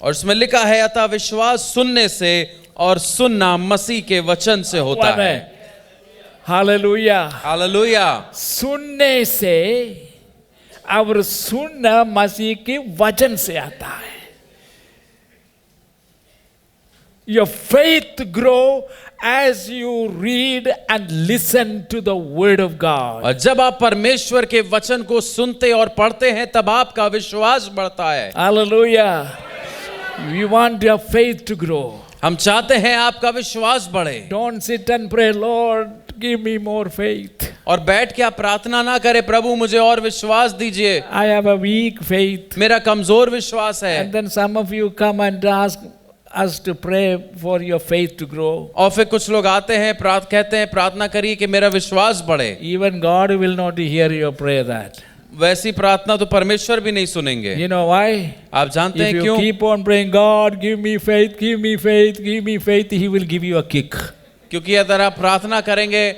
और उसमें लिखा है, अतः विश्वास सुनने से और सुनना मसीह के वचन से होता है। Hallelujah. हालेलुया। सुनने से और सुनना मसीह के वचन से आता है। Your faith grow as you read and listen to the word of God. और जब आप परमेश्वर के वचन को सुनते और पढ़ते हैं तब आपका विश्वास बढ़ता है। Hallelujah. We want your faith to grow. हम चाहते हैं आपका विश्वास बढ़े। Don't sit and pray, Lord, give me more faith. और बैठ के आप प्रार्थना ना करें, प्रभु मुझे और विश्वास दीजिए, I have a weak faith. मेरा कमजोर विश्वास है। And then some of you come and ask us to pray for your faith to grow. और फिर कुछ लोग आते हैं, कहते हैं प्रार्थना करिए कि मेरा विश्वास बढ़े। Even God will not hear your prayer that. वैसी प्रार्थना तो परमेश्वर भी नहीं सुनेंगे। You know why? आप जानते If हैं you क्यों? keep on praying, God, give me faith, give me faith, give me faith, He will give you a kick. क्योंकि अगर आप प्रार्थना करेंगे,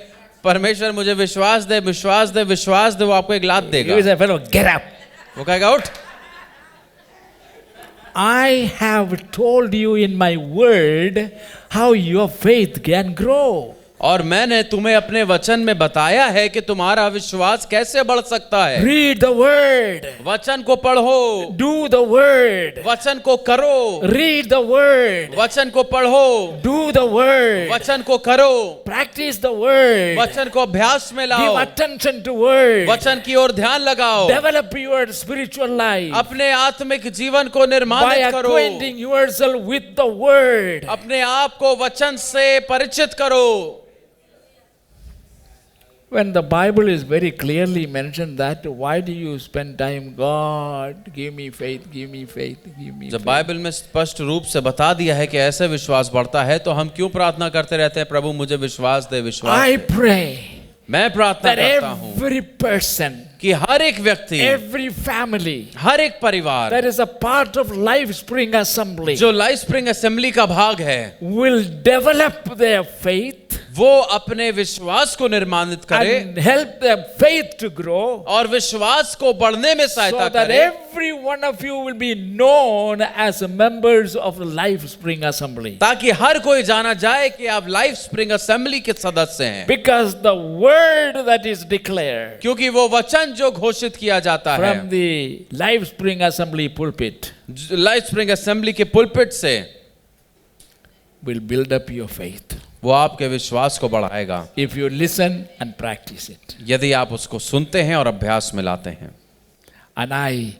परमेश्वर मुझे विश्वास दे, विश्वास दे, विश्वास दे, वो आपको एक लात He देगा। will say, fellow, get up. वो कहेगा उठ। I have told you in my word how your faith can grow. और मैंने तुम्हें अपने वचन में बताया है कि तुम्हारा विश्वास कैसे बढ़ सकता है। Read the word. वचन को पढ़ो, Do the word. वचन को करो, Read the word. वचन को पढ़ो, Do the word. वचन को करो, Practice the word. वचन को अभ्यास में लाओ, Give attention to word. वचन की ओर ध्यान लगाओ, Develop your spiritual life अपने आत्मिक जीवन को by निर्माणित करो, acquainting yourself with the word. अपने आप को वचन से परिचित करो। When the Bible is very clearly mentioned that, why do you spend time, God, give me faith, give me faith, give me जब faith? बाइबल में स्पष्ट रूप से बता दिया है कि ऐसे विश्वास बढ़ता है, तो हम क्यों प्रार्थना करते रहते हैं, प्रभु मुझे विश्वास दे, विश्वास I दे। pray मैं प्रार्थना that करता हूँ every person, कि हर एक व्यक्ति, every family हर एक परिवार that is a part of Life Spring Assembly जो लाइफ स्प्रिंग असेंबली का भाग है, will develop their faith वो अपने विश्वास को निर्माणित करे and help their faith to grow, और विश्वास को बढ़ने में सहायता so that करे, every one of you will be known as members of the Life Spring Assembly. ताकि हर कोई जाना जाए कि आप लाइफ स्प्रिंग असेंबली के सदस्य हैं, Because the word that is declared क्योंकि वो वचन जो घोषित किया जाता है from the Life Spring Assembly pulpit life spring assembly के पुलपिट से, will build up your faith वो आपके विश्वास को बढ़ाएगा if you listen and practice it. यदि आप उसको सुनते हैं और अभ्यास में लाते हैं। And I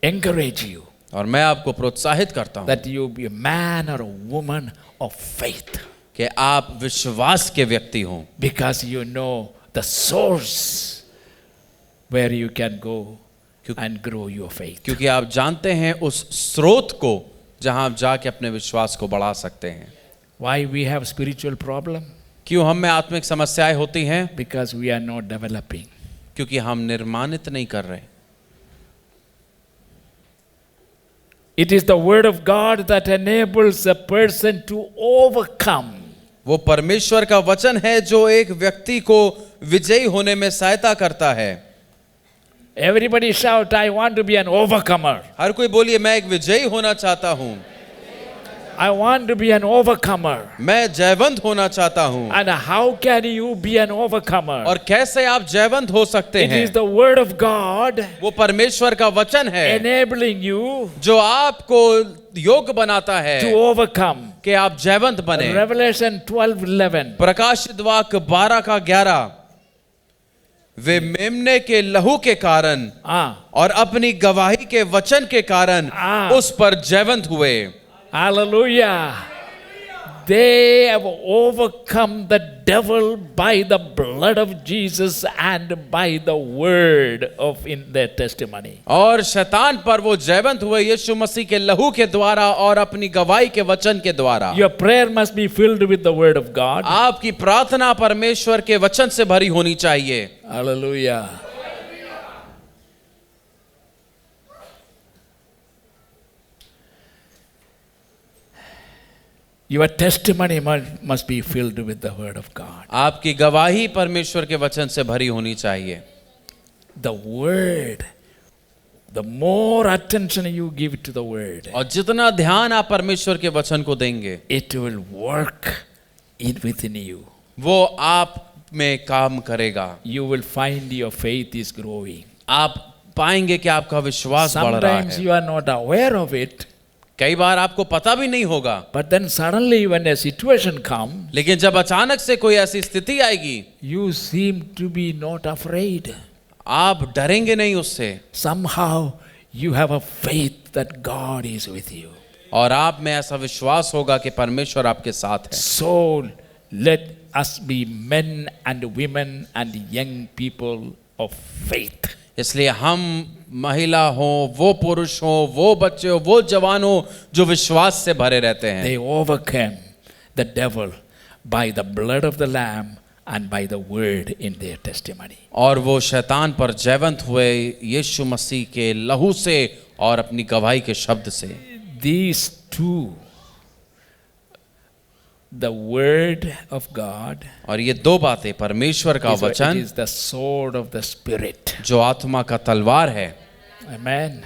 encourage you और मैं आपको प्रोत्साहित करता हूं that you be a man or a woman of faith, कि आप विश्वास के व्यक्ति हों, because you know the source where you can go and grow your faith. क्योंकि आप जानते हैं उस स्रोत को जहां आप जाके अपने विश्वास को बढ़ा सकते हैं। Why we have spiritual problem? क्यों हम में आत्मिक समस्याएं होती हैं? Because we are not developing. क्योंकि हम निर्माणित नहीं कर रहे। It is the word of God that enables a person to overcome. वो परमेश्वर का वचन है जो एक व्यक्ति को विजयी होने में सहायता करता है। Everybody shout, I want to be an overcomer. हर कोई बोलिए, मैं एक विजयी होना चाहता हूं, I want to be an overcomer. मैं जयवंत होना चाहता हूं। And how can you be an overcomer? और कैसे आप जयवंत हो सकते It हैं? is the word of God वो परमेश्वर का वचन है enabling you जो आपको योग्य बनाता है to overcome. कि आप जयवंत बने। Revelation 12:11. प्रकाशित वाक्य 12 का 11, वे मेमने के लहू के कारण और अपनी गवाही के वचन के कारण उस पर जयवंत हुए। Hallelujah. They have overcome the devil by the blood of Jesus and by the word of in their testimony. और शैतान पर वो जयवंत हुए यीशु मसीह के लहू के द्वारा और अपनी गवाही के वचन के द्वारा। Your prayer must be filled with the word of God. आपकी प्रार्थना परमेश्वर के वचन से भरी होनी चाहिए। Hallelujah. Your testimony must be filled with the word of God. आपकी गवाही परमेश्वर के वचन से भरी होनी चाहिए। The word, the more attention you give to the word, और जितना ध्यान आप परमेश्वर के वचन को देंगे, it will work in within you. वो आप में काम करेगा। You will find your faith is growing. आप पाएंगे कि आपका विश्वास बढ़ रहा Sometimes है। you are not aware of it, कई बार आपको पता भी नहीं होगा, but then suddenly when a situation comes, लेकिन जब अचानक से कोई ऐसी स्थिति आएगी, you seem to be not afraid. आप डरेंगे नहीं उससे। Somehow you have a faith that God is with you. और आप में ऐसा विश्वास होगा कि परमेश्वर आपके साथ है। So let us be men and women and young people of faith. इसलिए हम महिला हो, वो पुरुष हो, वो बच्चे हो, वो जवान हो जो विश्वास से भरे रहते हैं। They overcame the devil by the blood of the Lamb and by the word in their testimony. और वो शैतान पर जयवंत हुए यीशु मसीह के लहू से और अपनी गवाही के शब्द से। These two, the word of God, और ये दो बातें, परमेश्वर का it वचन is the sword of the Spirit. जो आत्मा का तलवार है। Amen.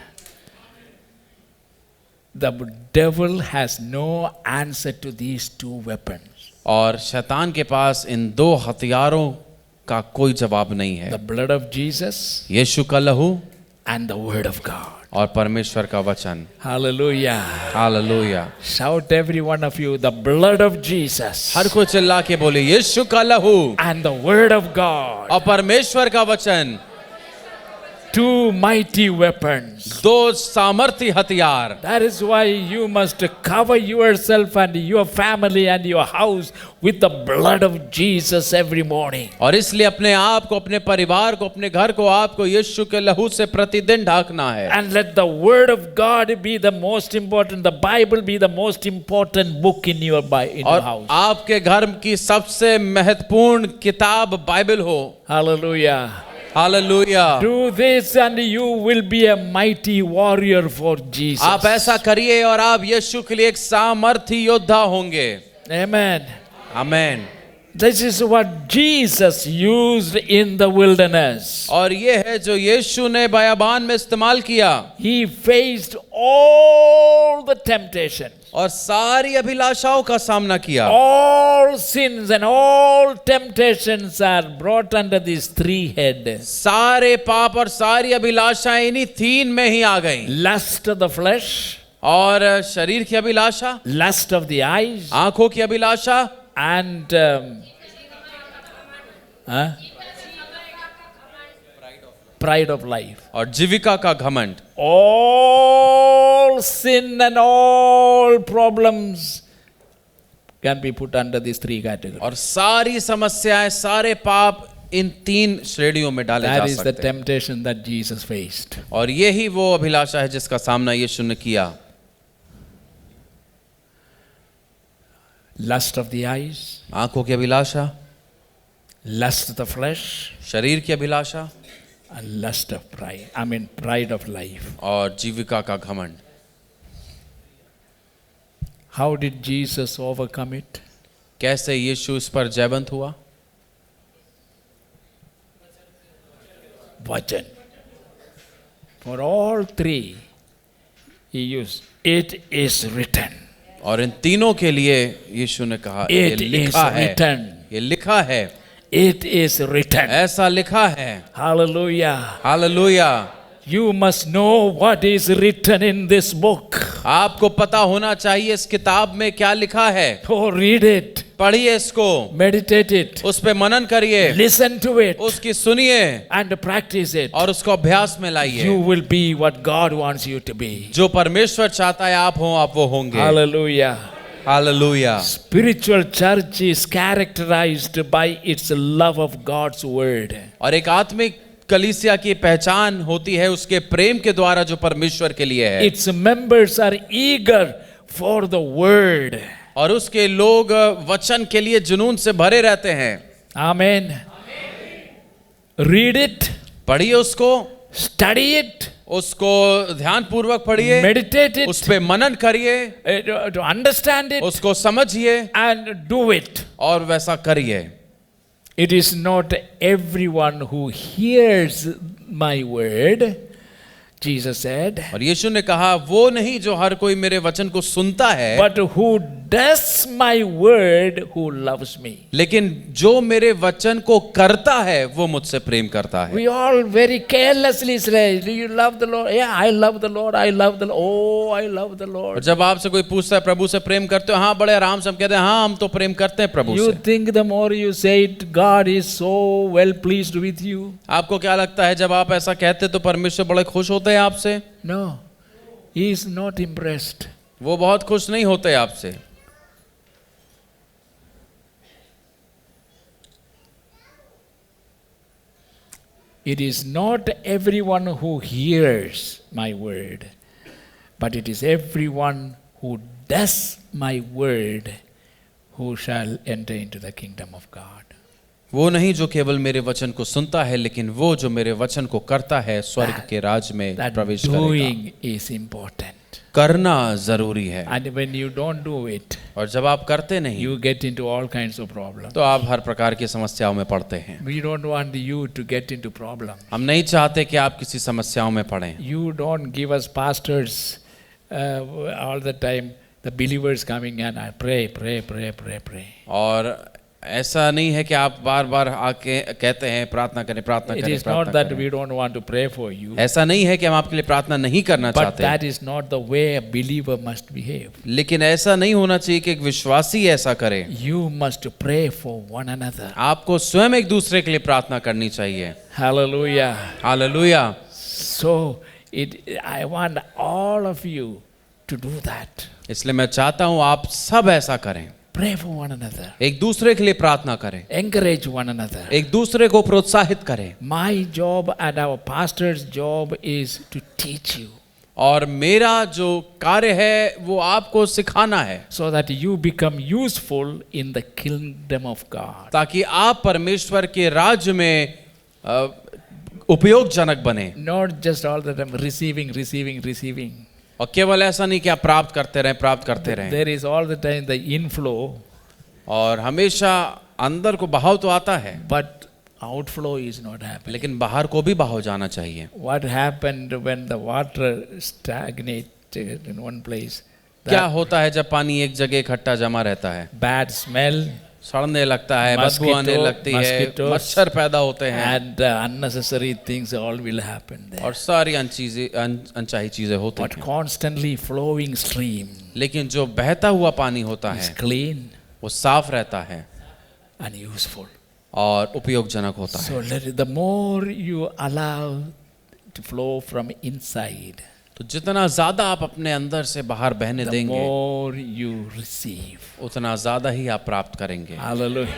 The devil has no answer to these two weapons. और शैतान के पास इन दो हथियारों का कोई जवाब नहीं है। The blood of Jesus यीशु का लहू and the word of God. और परमेश्वर का वचन। Hallelujah. Hallelujah. Shout every one of you, the blood of Jesus हर कोई चिल्ला के बोले, यीशु का लहू and the word of God. और परमेश्वर का वचन। two mighty weapons. दो सामर्थी हथियार। That is why you must cover yourself and your family and your house with the blood of Jesus every morning. और इसलिए अपने आप को, अपने परिवार को, अपने घर को आपको यीशु के लहू से प्रतिदिन ढांकना है। And let the word of God be the most important, the Bible be the most important book in your और house. आपके घर की सबसे महत्वपूर्ण किताब बाइबल हो। Hallelujah. Hallelujah. Do this and you will be a mighty warrior for Jesus. आप ऐसा करिए और आप यीशु के लिए एक सामर्थी योद्धा होंगे। Amen. Amen. This is what Jesus used in the wilderness. और ये है जो यीशु ने बयाबान में इस्तेमाल किया। He faced all the temptations. और सारी अभिलाषाओं का सामना किया। All sins and all temptations are brought under these three heads. सारे पाप और सारी अभिलाषाएं इन्हीं तीन में ही आ गईं। Lust of the flesh, और शरीर की अभिलाषा, lust of the eyes, आंखों की अभिलाषा, and pride of life. और जीविका का घमंड। All sin and all problems can be put under these three categories. और सारी समस्याएं, सारे पाप इन तीन श्रेणियों में डाले जा That is the सकते हैं। temptation that Jesus faced. और यही वो अभिलाषा है जिसका सामना यीशु ने किया। Lust of the eyes, आंखों की अभिलाषा, lust of the flesh, शरीर की अभिलाषा and lust of pride. Pride of life. और जीविका का घमंड। How did Jesus overcome it? कैसे यीशु इस पर जयवंत हुआ? Vachan. For all three, he used, it is written. और इन तीनों के लिए यीशु ने कहा, ये It is लिखा है, written. ये लिखा है, It is written. ऐसा लिखा है। Hallelujah. Hallelujah. You must know what is written in this book. आपको पता होना चाहिए इस किताब में क्या लिखा है। Oh, read it. पढ़िए इसको, Meditate it. उस पे मनन करिए, Listen to it. उसकी सुनिए And practice it. और उसको अभ्यास में You लाइए। will be what God wants you to be. जो परमेश्वर चाहता है आप हो, आप वो होंगे। Hallelujah. Hallelujah. Spiritual church is characterized by its love of God's word. और एक आत्मिक कलीसिया की पहचान होती है उसके प्रेम के द्वारा जो परमेश्वर के लिए है। Its members are eager for the word. और उसके लोग वचन के लिए जुनून से भरे रहते हैं। Amen. Read it, पढ़िए उसको, study it, उसको ध्यान पूर्वक पढ़िए, meditate उस it, पे मनन करिए, to understand it, उसको समझिए and do it. और वैसा करिए। It is not everyone who hears my word, Jesus said, और यीशु ने कहा वो नहीं जो हर कोई मेरे वचन को सुनता है, but who does my word, who loves me. लेकिन जो मेरे वचन को करता है वो मुझसे प्रेम करता है। We all very carelessly say, do you love the Lord? Yeah, I love the Lord. I love the Lord. Oh, I love the और Lord. जब आपसे कोई पूछता है प्रभु से प्रेम करते हो, हाँ बड़े आराम से हम कहते हैं हाँ हम तो प्रेम करते हैं प्रभु You से। think the more you say it, God is so well pleased with you. आपको क्या लगता है जब आप ऐसा कहते हैं तो परमेश्वर बड़े खुश होते हैं आपसे? No, He is not impressed. वो बहुत खुश नहीं होते आपसे। It is not everyone who hears my word, but it is everyone who does my word who shall enter into the kingdom of God. वो नहीं जो केवल मेरे वचन को सुनता है, लेकिन वो जो मेरे वचन को करता है स्वर्ग के राज में That प्रवेश करेगा। doing is important. करना जरूरी है। And when you don't do it, और जब आप करते नहीं you get into all kinds of problems. तो आप हर प्रकार की समस्याओं में पड़ते हैं। We don't want you to get into problems. हम नहीं चाहते कि आप किसी समस्याओं में पड़ें। You don't give us pastors all the time, the believers coming and I pray. और ऐसा नहीं है कि आप बार बार आके कहते हैं प्रार्थना करें प्रार्थना It करें is not प्रार्थना that करें। we don't want to pray for you, ऐसा नहीं है कि हम आपके लिए प्रार्थना नहीं करना but चाहते, that is not the way a believer must behave. लेकिन ऐसा नहीं होना चाहिए कि एक विश्वासी ऐसा करे। You must pray for one another. आपको स्वयं एक दूसरे के लिए प्रार्थना करनी चाहिए। Hallelujah. Hallelujah. So I want all of you to do that. इसलिए मैं चाहता हूं आप सब ऐसा करें, Pray for one another. एक दूसरे के लिए प्रार्थना करें, Encourage one another. एक दूसरे को प्रोत्साहित करें। My job and our pastor's job is to teach you और मेरा जो कार्य है वो आपको सिखाना है, so that you become useful in the kingdom of God. ताकि आप परमेश्वर के राज्य में उपयोगजनक बने। Not just all the time receiving. और केवल ऐसा नहीं कि आप प्राप्त करते रहें। There is all the time the inflow, और हमेशा अंदर को बहाव तो आता है, but outflow is not happening. लेकिन बाहर को भी बहाव जाना चाहिए। What happened when the water stagnated in one place? क्या होता है जब पानी एक जगह इकट्ठा जमा रहता है? Bad smell, सड़ने लगता है, बदबू आने लगती है, mosquitoes, मच्छर पैदा होते हैं and unnecessary things all will happen there. और सारी अनचाही चीजें होती But हैं। constantly flowing stream लेकिन जो बहता हुआ पानी होता is है clean वो साफ रहता है and useful. और उपयोगजनक होता है। So the more you allow to flow from inside, तो जितना ज्यादा आप अपने अंदर से बाहर बहने the देंगे more you receive. उतना ज्यादा ही आप प्राप्त करेंगे। Hallelujah.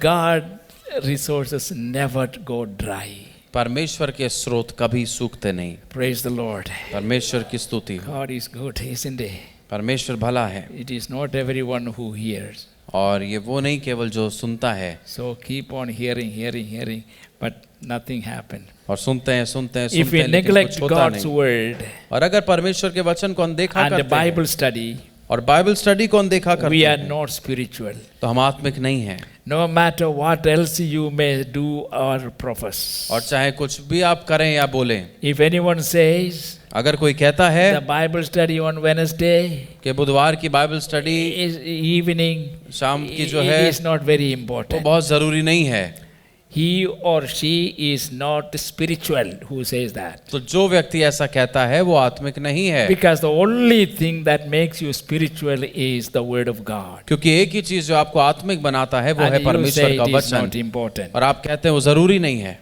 God resources never go dry. परमेश्वर के स्रोत कभी सूखते नहीं। Praise the Lord. परमेश्वर की स्तुति हो। God is good, isn't he? परमेश्वर भला है It is not everyone who hears. और ये वो नहीं केवल जो सुनता है। So keep on hearing, but nothing happened. और सुनते हैं If we लेकिन neglect कुछ होता God's नहीं। word और अगर परमेश्वर के वचन को अनदेखा and the करते हैं Bible study, और बाइबल स्टडी को अनदेखा करते we are हैं not spiritual. तो हम आत्मिक नहीं हैं। No matter what else you may do or profess. और चाहे कुछ भी आप करें या बोलें, If anyone says अगर कोई कहता है the Bible study on Wednesday कि बुधवार की बाइबल स्टडी is evening, शाम की जो है is not very वो important. बहुत जरूरी नहीं है। He or she is not spiritual who says that. तो जो व्यक्ति ऐसा कहता है वो आत्मिक नहीं है, Because the only thing that makes you spiritual is the word of God. क्योंकि एक ही चीज जो आपको आत्मिक बनाता है वो And है you परमेश्वर say का it is not वचन, important. और आप कहते हैं वो जरूरी नहीं है।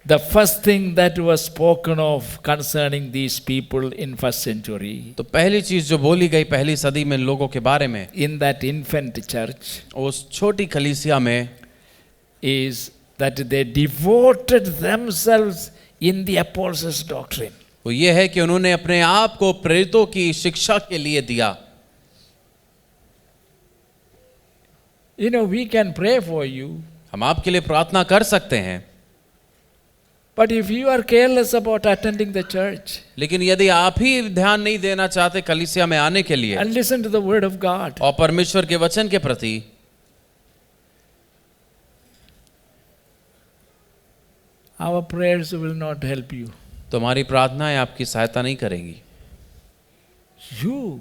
The first thing that was spoken of concerning these people in first century, तो पहली चीज जो बोली गई पहली सदी में लोगों के बारे में in that infant church, उस छोटी कलीसिया में is that they devoted themselves in the apostles' doctrine. वो ये है कि उन्होंने अपने आप को प्रेरितों की शिक्षा के लिए दिया। You know, we can pray for you, हम आपके लिए प्रार्थना कर सकते हैं, but if you are careless about attending the church लेकिन यदि आप ही ध्यान नहीं देना चाहते कलीसिया में आने के लिए and listen to the word of God, और परमेश्वर के वचन के प्रति, our prayers will not help you. तो हमारी प्रार्थनाएं आपकी सहायता नहीं करेंगी। You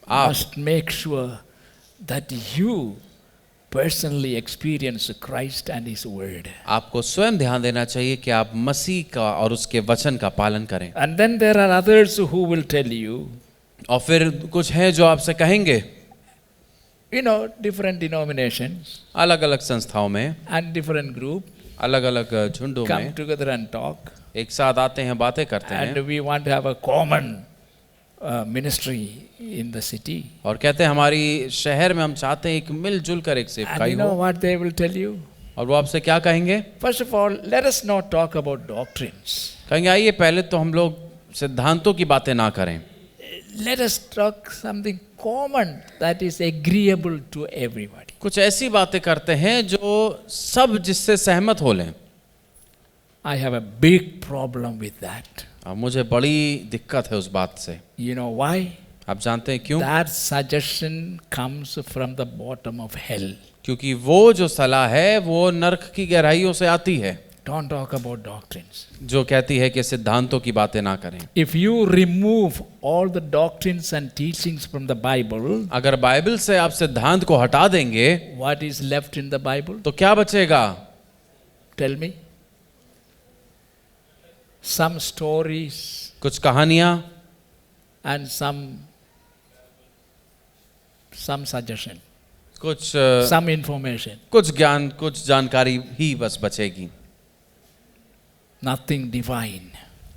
आप must make sure that you personally experience Christ and His word. आपको स्वयं ध्यान देना चाहिए कि आप मसीह का और उसके वचन का पालन करें। And then there are others who will tell you, और फिर कुछ हैं जो आपसे कहेंगे, you know, different denominations अलग अलग संस्थाओं में, and different group अलग अलग झुंडों come में together and talk, एक साथ आते हैं, बातें करते हैं and we want to have a common ministry in the city. और कहते हैं हमारी शहर में हम चाहते हैं एक मिलजुल कर एक And सेवकाई you know हो। what they will tell you? और वो आपसे क्या कहेंगे? First of all, let us not talk about doctrines. कहेंगे आइए पहले तो हम लोग सिद्धांतों की बातें ना करें, Let us talk something common that is agreeable to everybody. कुछ ऐसी बातें करते हैं जो सब जिससे सहमत हो लें। I have a big problem with that. अब मुझे बड़ी दिक्कत है उस बात से। You know why? आप जानते हैं क्यों? That suggestion comes from the bottom of hell. क्योंकि वो जो सलाह है वो नरक की गहराइयों से आती है, Don't talk about doctrines. जो कहती है कि सिद्धांतों की बातें ना करें। If you remove all the doctrines and teachings from the Bible, अगर बाइबल से आप सिद्धांत को हटा देंगे what is left in the Bible? तो क्या बचेगा? Tell me. Some stories कुछ कहानियां and some suggestion, कुछ some information. कुछ ज्ञान, कुछ जानकारी ही बस बचेगी। nothing divine.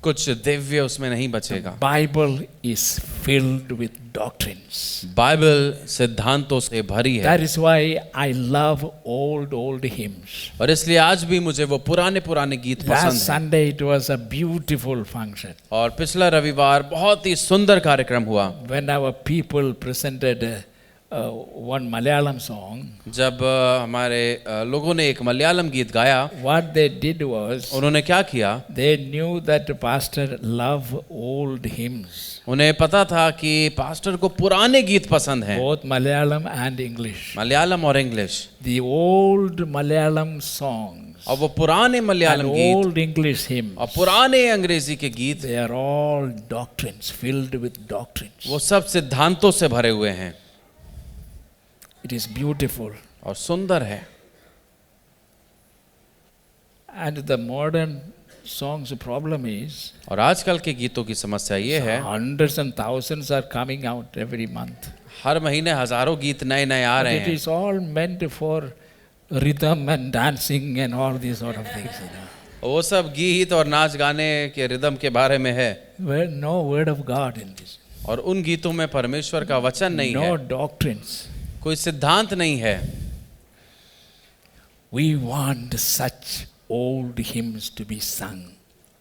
कुछ दिव्य उसमें नहीं बचेगा। Bible is filled with doctrines. Bible सिद्धांतों से भरी है। That is why I love old hymns. और इसलिए आज भी मुझे वो पुराने गीत Last पसंद हैं। Sunday it was a beautiful function और पिछला रविवार बहुत ही सुंदर कार्यक्रम हुआ, when our people presented one Malayalam song. जब हमारे लोगों ने एक मलयालम गीत गाया। What they did was उन्होंने क्या किया, they knew that pastor love old hymns, उन्हें पता था कि पास्टर को पुराने गीत पसंद हैं, both Malayalam and English. Malayalam और English. The old Malayalam songs और वो पुराने and मलयालम गीत old English hymns, और पुराने अंग्रेजी के गीत, they are all doctrines, filled with doctrines. वो सब सिद्धांतों से भरे हुए हैं It is beautiful. और सुंदर है। And the modern songs problem is और आजकल के गीतों की समस्या ये है, hundreds and thousands are coming out every month. हर महीने हजारों गीत नए नए आ But रहे it हैं। is all meant for rhythm and dancing and all these sort of things. वो सब गीत और नाच गाने के रिदम के बारे में है, Where no word of God in this, और उन गीतों में परमेश्वर का वचन नहीं है, no doctrines. कोई सिद्धांत नहीं है। We want such old hymns to be sung.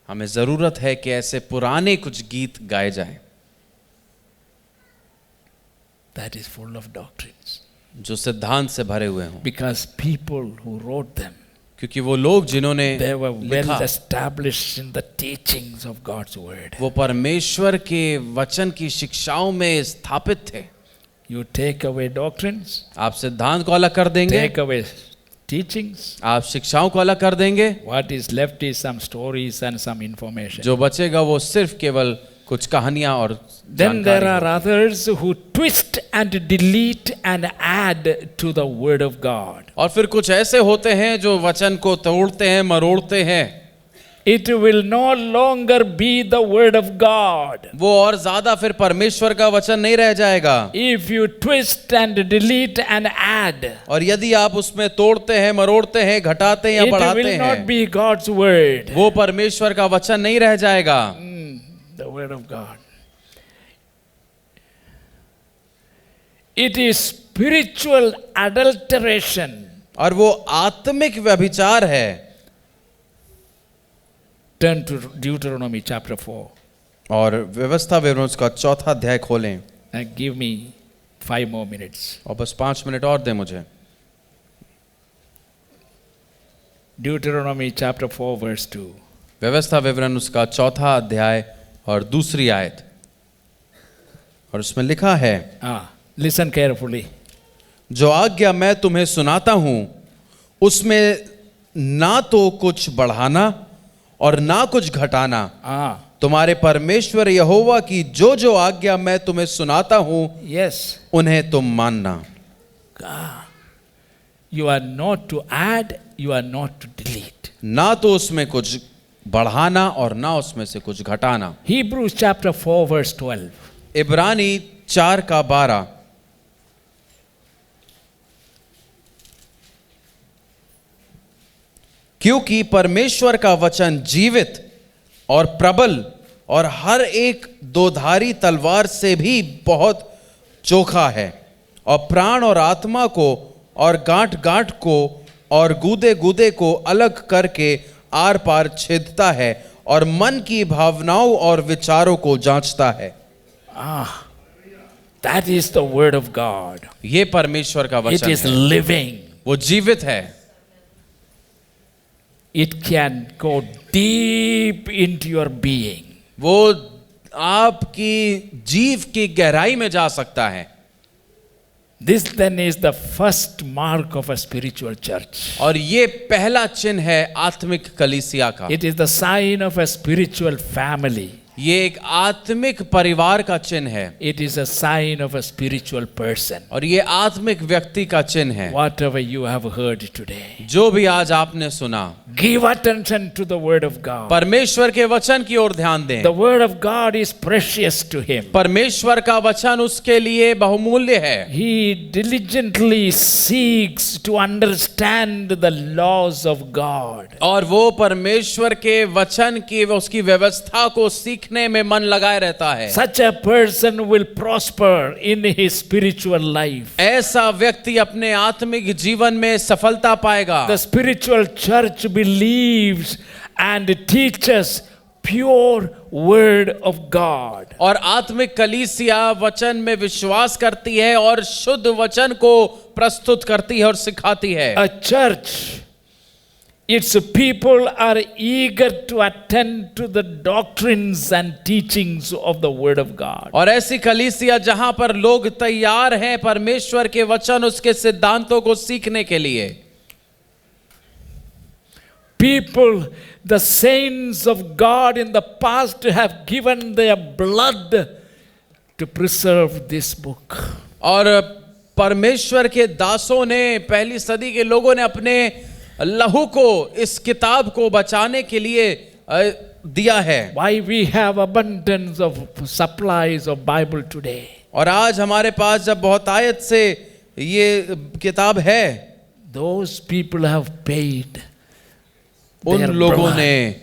हमें जरूरत है कि ऐसे पुराने कुछ गीत गाए जाएं That is full of doctrines. जो सिद्धांत से भरे हुए हों, Because people who wrote them, क्योंकि वो लोग जिन्होंने they were well लिखा, established in the teachings of God's word. वो परमेश्वर के वचन की शिक्षाओं में स्थापित थे। You take away doctrines, आप सिद्धांत को अलग कर देंगे, take away teachings. आप शिक्षाओं को अलग कर देंगे, What is left is some stories and some information. जो बचेगा वो सिर्फ केवल कुछ कहानियां और Then there जानकारी are others who twist and delete and add to the word of God. और फिर कुछ ऐसे होते हैं जो वचन को तोड़ते हैं, मरोड़ते हैं। It will no longer be the word of God. वो और ज्यादा फिर परमेश्वर का वचन नहीं रह जाएगा। If you twist and delete and add, और यदि आप उसमें तोड़ते हैं, मरोड़ते हैं, घटाते हैं या it बढ़ाते will not हैं, be God's word. वो परमेश्वर का वचन नहीं रह जाएगा। The word of God. It is spiritual adulteration. और वो आत्मिक व्यभिचार है। Turn to Deuteronomy chapter 4 और व्यवस्था विवरण उसका 4 अध्याय खोलें and give me 5 more minutes. और बस 5 मिनट और दें मुझे। Deuteronomy chapter 4 verse 2. व्यवस्था विवरण उसका 4 अध्याय और 2 आयत, और उसमें लिखा है, Listen carefully. जो आज्ञा मैं तुम्हें सुनाता हूं उसमें ना तो कुछ बढ़ाना और ना कुछ घटाना, तुम्हारे परमेश्वर यहोवा की जो आज्ञा मैं तुम्हें सुनाता हूं Yes. उन्हें तुम मानना। You are not to add, you are not to delete. ना तो उसमें कुछ बढ़ाना और ना उसमें से कुछ घटाना। Hebrews chapter 4 verse 12. इब्रानी 4:12, क्योंकि परमेश्वर का वचन जीवित और प्रबल और हर एक दोधारी तलवार से भी बहुत चोखा है, और प्राण और आत्मा को और गांठ गांठ को और गूदे गूदे को अलग करके आर पार छेदता है और मन की भावनाओं और विचारों को जांचता है। That is the word of God. ये परमेश्वर का It वचन is है, living. वो जीवित है। It can go deep into your being. वो आपकी जीव की गहराई में जा सकता है। This then is the first mark of a spiritual church. और ये पहला चिन्ह है आत्मिक कलीसिया का। It is the sign of a spiritual family. ये एक आत्मिक परिवार का चिन्ह है, It is a sign of a spiritual person. और ये आत्मिक व्यक्ति का चिन्ह है। Whatever you have heard today, जो भी आज आपने सुना, Give attention to the word of God. परमेश्वर के वचन की ओर ध्यान दें। The word of God is precious to him. परमेश्वर का वचन उसके लिए बहुमूल्य है। He diligently seeks to understand the laws of God. और वो परमेश्वर के वचन की उसकी व्यवस्था को सीखने में मन लगाए रहता है। Such a person will prosper in his spiritual life. ऐसा व्यक्ति अपने आत्मिक जीवन में सफलता पाएगा। The spiritual church believes and teaches pure word of God. और आत्मिक कलीसिया वचन में विश्वास करती है और शुद्ध वचन को प्रस्तुत करती है और सिखाती है। A church, its people are eager to attend to the doctrines and teachings of the word of God. और ऐसी कलीसिया जहां पर लोग तैयार हैं परमेश्वर के वचन उसके सिद्धांतों को सीखने के लिए। People, the saints of God in the past have given their blood to preserve this book. और परमेश्वर के दासों ने पहली सदी के लोगों ने अपने लहू को इस किताब को बचाने के लिए दिया है। Why we have abundance of supplies of Bible today? और आज हमारे पास जब बहुतायत से ये किताब है, Those people have paid उन their लोगों blood, ने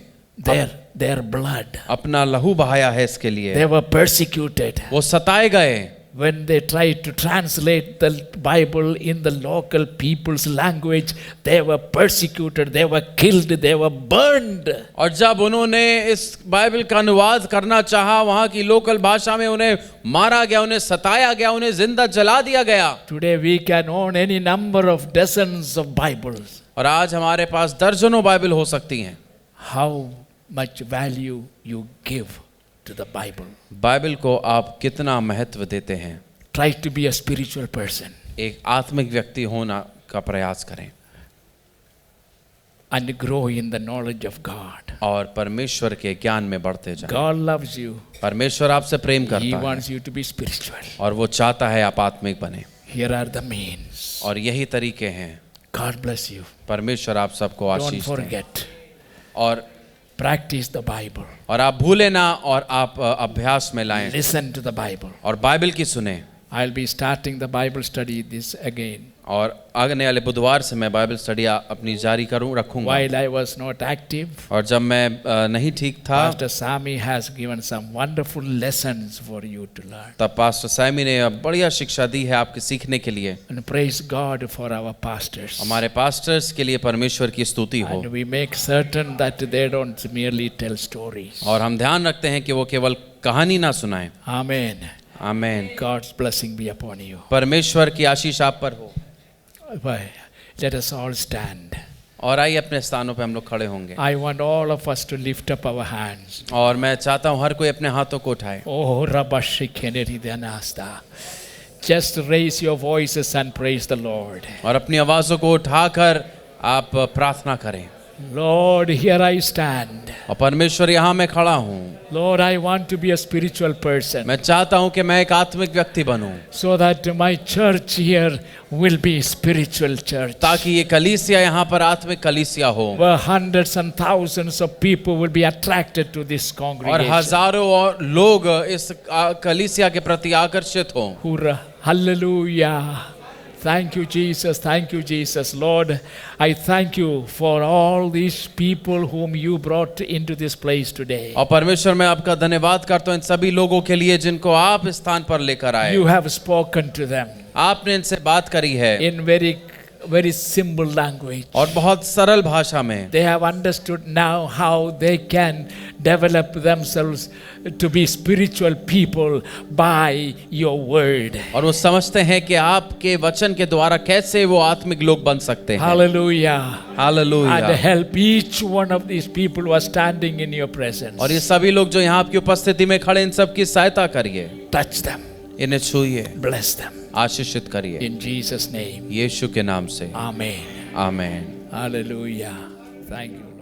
their blood. अपना लहू बहाया है इसके लिए। They were persecuted. वो सताए गए When they tried to translate the Bible in the local people's language, they were persecuted, they were killed, they were burned. और जब उन्होंने इस बाइबल का अनुवाद करना चाहा वहाँ की लोकल भाषा में उन्हें मारा गया, उन्हें सताया गया, उन्हें जिंदा जला दिया गया। Today we can own any number of dozens of Bibles. और आज हमारे पास दर्जनों बाइबल हो सकती हैं। How much value you give to the Bible? Bible को आप कितना महत्व देते हैं? Try to be a spiritual person एक आत्मिक व्यक्ति होना का प्रयास करें and grow in the knowledge of God. और परमेश्वर के ज्ञान में बढ़ते जाएं। God loves you. परमेश्वर आपसे प्रेम He करता है wants you to be spiritual. और वो चाहता है आप आत्मिक बने। Here are the means. और यही तरीके हैं। God bless you. परमेश्वर आप सबको Don't आशीष दें। forget. और Practice the Bible. और आप भूले ना और आप अभ्यास में लाएं Listen to the Bible. और बाइबल की सुने। I'll be starting the Bible study this again. और आगने वाले बुधवार से मैं बाइबल स्टडी अपनी जारी रखूंगा। While I was not active, और जब मैं नहीं ठीक था Pastor Sami has given some wonderful lessons for you to learn. तब पास्टर सैमी ने बढ़िया शिक्षा दी है आपके सीखने के लिए। And praise God for our pastors. हमारे पास्टर्स के लिए परमेश्वर की स्तुति हो। And we make certain that they don't merely tell stories. और हम ध्यान रखते हैं कि वो केवल कहानी ना सुनाएं। Amen. आमीन। God's blessing be upon you. परमेश्वर की आशीष आप पर हो। Let us all stand. और आइए अपने स्थानों पे हम लोग खड़े होंगे। I want all of us to lift up our hands. और मैं चाहता हूँ हर कोई अपने हाथों को उठाए। Oh, Rabashikeneridhanasta. Just raise your voices and praise the Lord. और अपनी आवाज़ों को उठाकर आप प्रार्थना करें। Lord, here I stand. और परमेश्वर यहाँ मैं खड़ा हूँ। Lord, I want to be a spiritual person मैं चाहता हूँ कि मैं एक आत्मिक व्यक्ति बनूं so that my church here will be spiritual church. ताकि ये कलीसिया यहाँ पर आत्मिक कलीसिया हो Where hundreds and thousands of people will be attracted to this और congregation. हजारों और लोग इस कलीसिया के प्रति आकर्षित हों। Hurrah. Hallelujah. Thank you, Jesus. Thank you, Jesus. Lord, I thank you for all these people whom you brought into this place today. और परमेश्वर मैं आपका धन्यवाद करता हूँ इन सभी लोगों के लिए जिनको आप इस स्थान पर लेकर आए। You have spoken to them आपने इनसे बात करी है in very simple language. और बहुत सरल भाषा में। They have understood now how they can develop themselves to be spiritual people by your word. और वो समझते हैं कि आपके वचन के द्वारा कैसे वो आत्मिक लोग बन सकते हैं। Hallelujah. And hallelujah. help each one of these people who are standing in your presence. और ये सभी लोग जो यहाँ आपकी उपस्थिति में खड़े इन सब की सहायता करिए। Touch them. इन्हें छूइए, Bless them. आशीषित करिए In Jesus' name. यीशु के नाम से। Amen. आमीन। Hallelujah. Thank you.